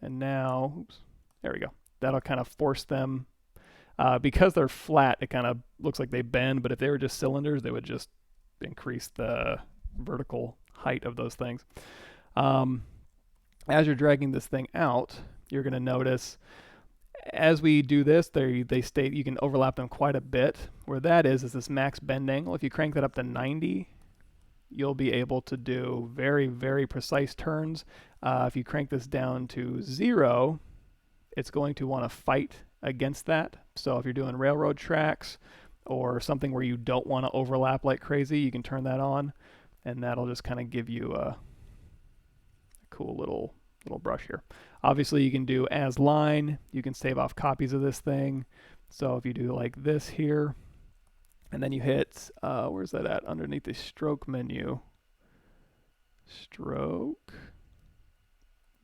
And now, oops, there we go. That'll kind of force them, because they're flat, it kind of looks like they bend, but if they were just cylinders, they would just increase the vertical height of those things. As you're dragging this thing out, you're going to notice as we do this, they state you can overlap them quite a bit. Where that is this max bend angle. If you crank that up to 90, you'll be able to do very, very precise turns. If you crank this down to 0, it's going to want to fight against that. So if you're doing railroad tracks or something where you don't want to overlap like crazy, you can turn that on, and that'll just kind of give you a cool little little brush here. Obviously you can do as line, you can save off copies of this thing. So if you do like this here, and then you hit, where's that at? Underneath the stroke menu. Stroke.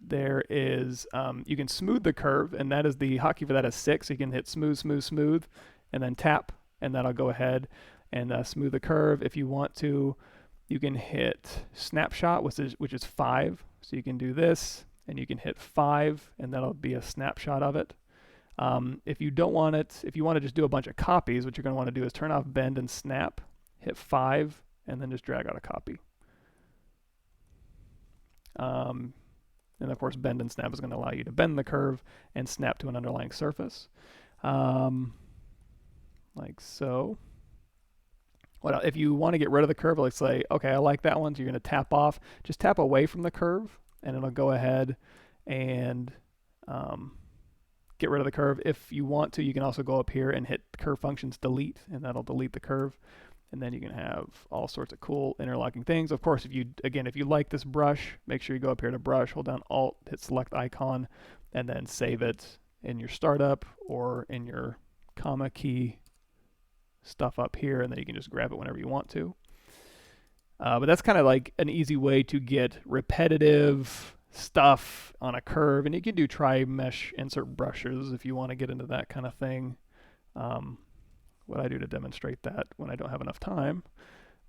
There is, you can smooth the curve, and that is the hotkey for that is 6. So you can hit smooth, smooth, smooth, and then tap, and that'll go ahead and smooth the curve. If you want to, you can hit snapshot, which is 5. So you can do this, and you can hit 5, and that'll be a snapshot of it. If you don't want it, if you want to just do a bunch of copies, what you're going to want to do is turn off bend and snap, hit 5, and then just drag out a copy. And of course, bend and snap is going to allow you to bend the curve and snap to an underlying surface. Like so. What if you want to get rid of the curve, let's say, okay, I like that one, so you're going to tap off. Just tap away from the curve, and it'll go ahead and get rid of the curve. If you want to, you can also go up here and hit curve functions delete, and that'll delete the curve. And then you can have all sorts of cool interlocking things. Of course, if you like this brush, make sure you go up here to brush, hold down Alt, hit select icon, and then save it in your startup or in your comma key stuff up here, and then you can just grab it whenever you want to. But that's kind of like an easy way to get repetitive stuff on a curve, and you can do tri-mesh insert brushes if you want to get into that kind of thing. What I do to demonstrate that when I don't have enough time,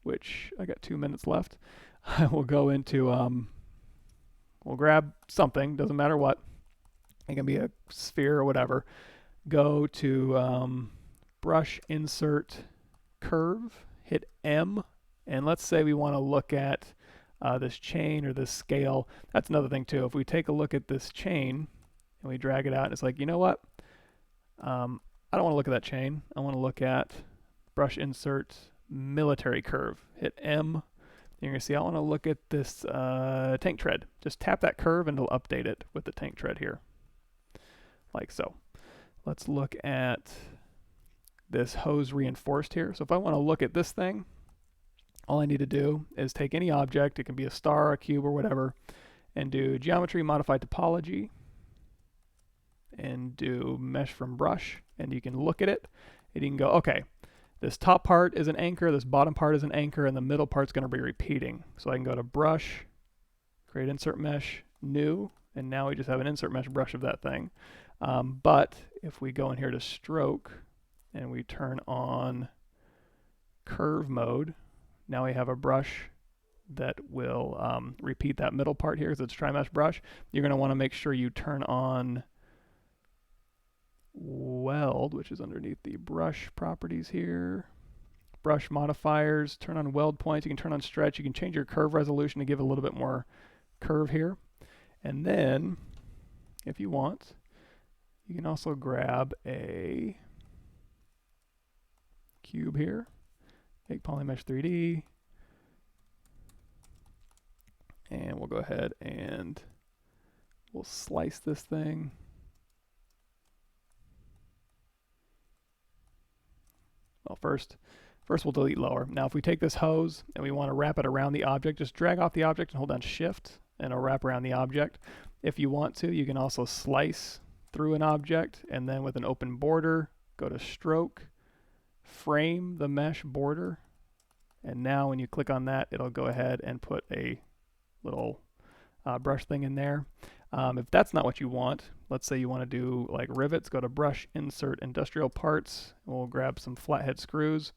which I got 2 minutes left, I will go into, we'll grab something, doesn't matter what. It can be a sphere or whatever. Go to brush, insert, curve, hit M, and let's say we want to look at this chain or this scale. That's another thing too. If we take a look at this chain and we drag it out, and it's like, you know what? I don't want to look at that chain. I want to look at brush, insert, military curve. Hit M. You're going to see I want to look at this tank tread. Just tap that curve and it'll update it with the tank tread here. Like so. Let's look at this hose reinforced here. So if I want to look at this thing, all I need to do is take any object, it can be a star, a cube, or whatever, and do geometry, modify topology, and do mesh from brush, and you can look at it, and you can go, okay, this top part is an anchor, this bottom part is an anchor, and the middle part's going to be repeating. So I can go to brush, create insert mesh, new, and now we just have an insert mesh brush of that thing. But if we go in here to stroke, and we turn on curve mode, now we have a brush that will repeat that middle part here, because it's tri-mesh brush. You're going to want to make sure you turn on weld, which is underneath the brush properties here. Brush modifiers, turn on weld points, you can turn on stretch, you can change your curve resolution to give a little bit more curve here. And then, if you want, you can also grab a cube here, make polymesh 3D, and we'll go ahead and we'll slice this thing. Well, first we'll delete lower. Now, if we take this hose and we want to wrap it around the object, just drag off the object and hold down Shift, and it'll wrap around the object. If you want to, you can also slice through an object, and then with an open border, go to Stroke, frame the mesh border, and now when you click on that, it'll go ahead and put a little brush thing in there. If that's not what you want, let's say you want to do like rivets, go to brush, insert industrial parts. We'll grab some flathead screws.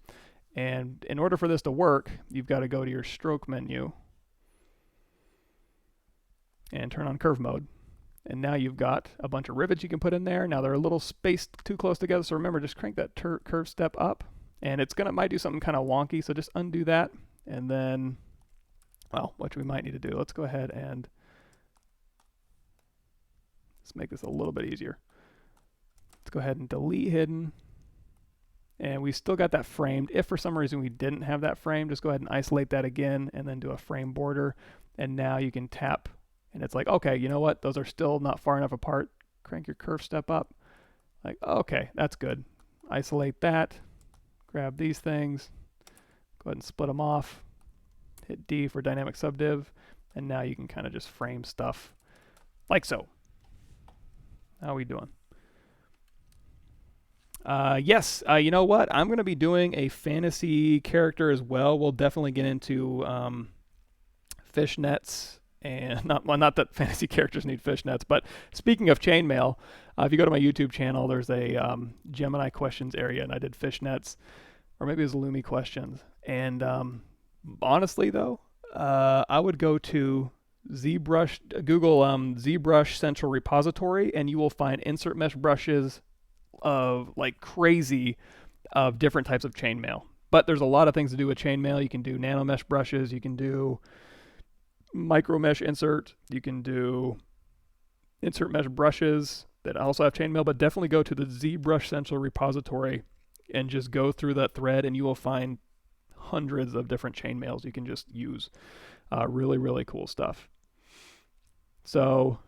And in order for this to work, you've got to go to your stroke menu and turn on curve mode. And now you've got a bunch of rivets you can put in there. Now they're a little spaced too close together, so remember, just crank that curve step up. And it's might do something kind of wonky, so just undo that. And then, well, what we might need to do, let's go ahead and let's make this a little bit easier. Let's go ahead and delete hidden. And we still got that framed. If for some reason we didn't have that framed, just go ahead and isolate that again and then do a frame border. And now you can tap and it's like, okay, you know what? Those are still not far enough apart. Crank your curve step up. Like, okay, that's good. Isolate that. Grab these things. Go ahead and split them off. Hit D for dynamic subdiv. And now you can kind of just frame stuff like so. How are we doing? Yes, you know what? I'm going to be doing a fantasy character as well. We'll definitely get into fishnets, and not that fantasy characters need fishnets, but speaking of chainmail, if you go to my YouTube channel, there's a Gemini questions area, and I did fishnets, or maybe it was Lumi questions. And honestly, though, I would go to Google ZBrush Central Repository, and you will find insert mesh brushes of like crazy of different types of chainmail. But there's a lot of things to do with chainmail. You can do nano mesh brushes, you can do micro mesh insert, you can do insert mesh brushes that also have chainmail, but definitely go to the ZBrush Central Repository and just go through that thread, and you will find hundreds of different chainmails you can just use. Really, really cool stuff. So,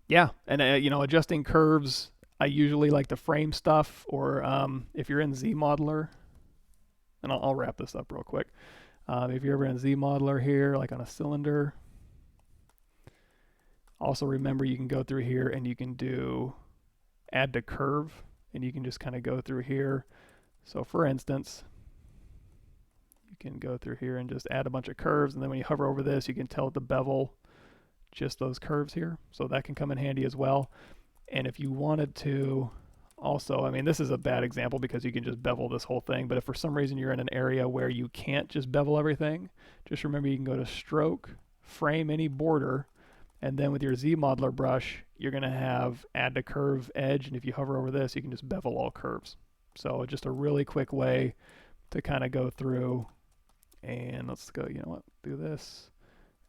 yeah, and adjusting curves, I usually like to frame stuff, or if you're in ZModeler, and I'll wrap this up real quick. If you're ever in ZModeler here, like on a cylinder, also remember you can go through here and you can do add to curve, and you can just kind of go through here. So for instance, you can go through here and just add a bunch of curves, and then when you hover over this, you can tell it to bevel just those curves here. So that can come in handy as well. And if you wanted to also, I mean, this is a bad example because you can just bevel this whole thing, but if for some reason you're in an area where you can't just bevel everything, just remember you can go to stroke, frame any border, and then with your ZModeler brush, you're going to have add to curve edge, and if you hover over this, you can just bevel all curves. So just a really quick way to kind of go through, and let's go, you know what, do this,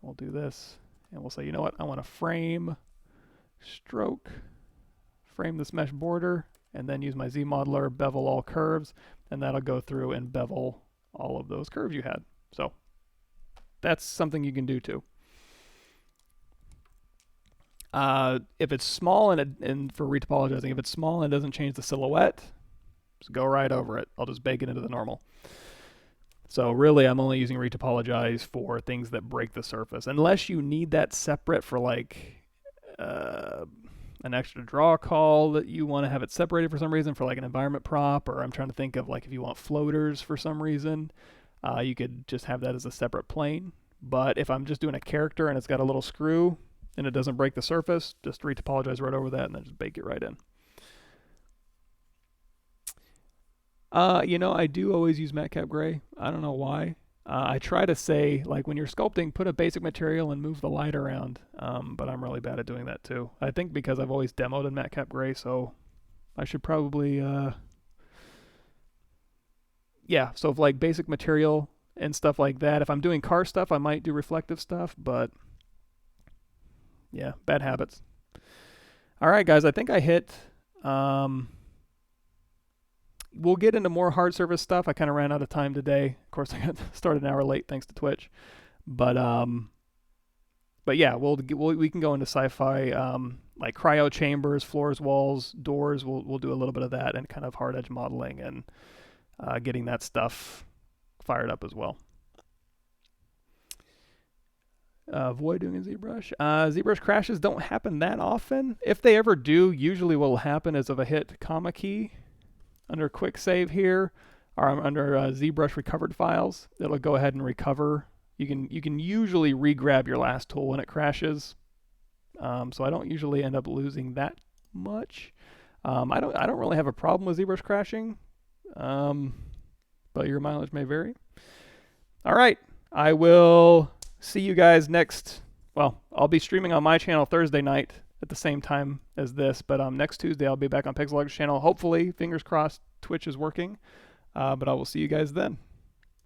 we'll do this, and we'll say, you know what, I want to frame, stroke, frame this mesh border, and then use my ZModeler, bevel all curves, and that'll go through and bevel all of those curves you had. So that's something you can do too. If it's small and for retopologizing, if it's small and doesn't change the silhouette, just go right over it. I'll just bake it into the normal. So really, I'm only using retopologize for things that break the surface, unless you need that separate for like an extra draw call that you want to have it separated for some reason for like an environment prop, or I'm trying to think of like if you want floaters for some reason, you could just have that as a separate plane. But if I'm just doing a character and it's got a little screw and it doesn't break the surface, just retopologize right over that and then just bake it right in. I do always use matcap gray. I don't know why. I try to say, like, when you're sculpting, put a basic material and move the light around, but I'm really bad at doing that too. I think because I've always demoed in matcap gray, so I should probably, yeah, so if like basic material and stuff like that. If I'm doing car stuff, I might do reflective stuff, but yeah, bad habits. All right, guys, I think I hit, we'll get into more hard surface stuff. I kind of ran out of time today. Of course, I got started an hour late thanks to Twitch. But yeah, we can go into sci-fi, like cryo chambers, floors, walls, doors. We'll do a little bit of that and kind of hard edge modeling and getting that stuff fired up as well. Avoid doing a ZBrush. ZBrush crashes don't happen that often. If they ever do, usually what will happen is if I hit comma key under quick save here, or under ZBrush recovered files, it'll go ahead and recover. You can usually re-grab your last tool when it crashes. So I don't usually end up losing that much. I don't really have a problem with ZBrush crashing, but your mileage may vary. All right, I will see you guys next. Well, I'll be streaming on my channel Thursday night at the same time as this, but next Tuesday I'll be back on Pixelog's channel. Hopefully, fingers crossed, Twitch is working. But I will see you guys then.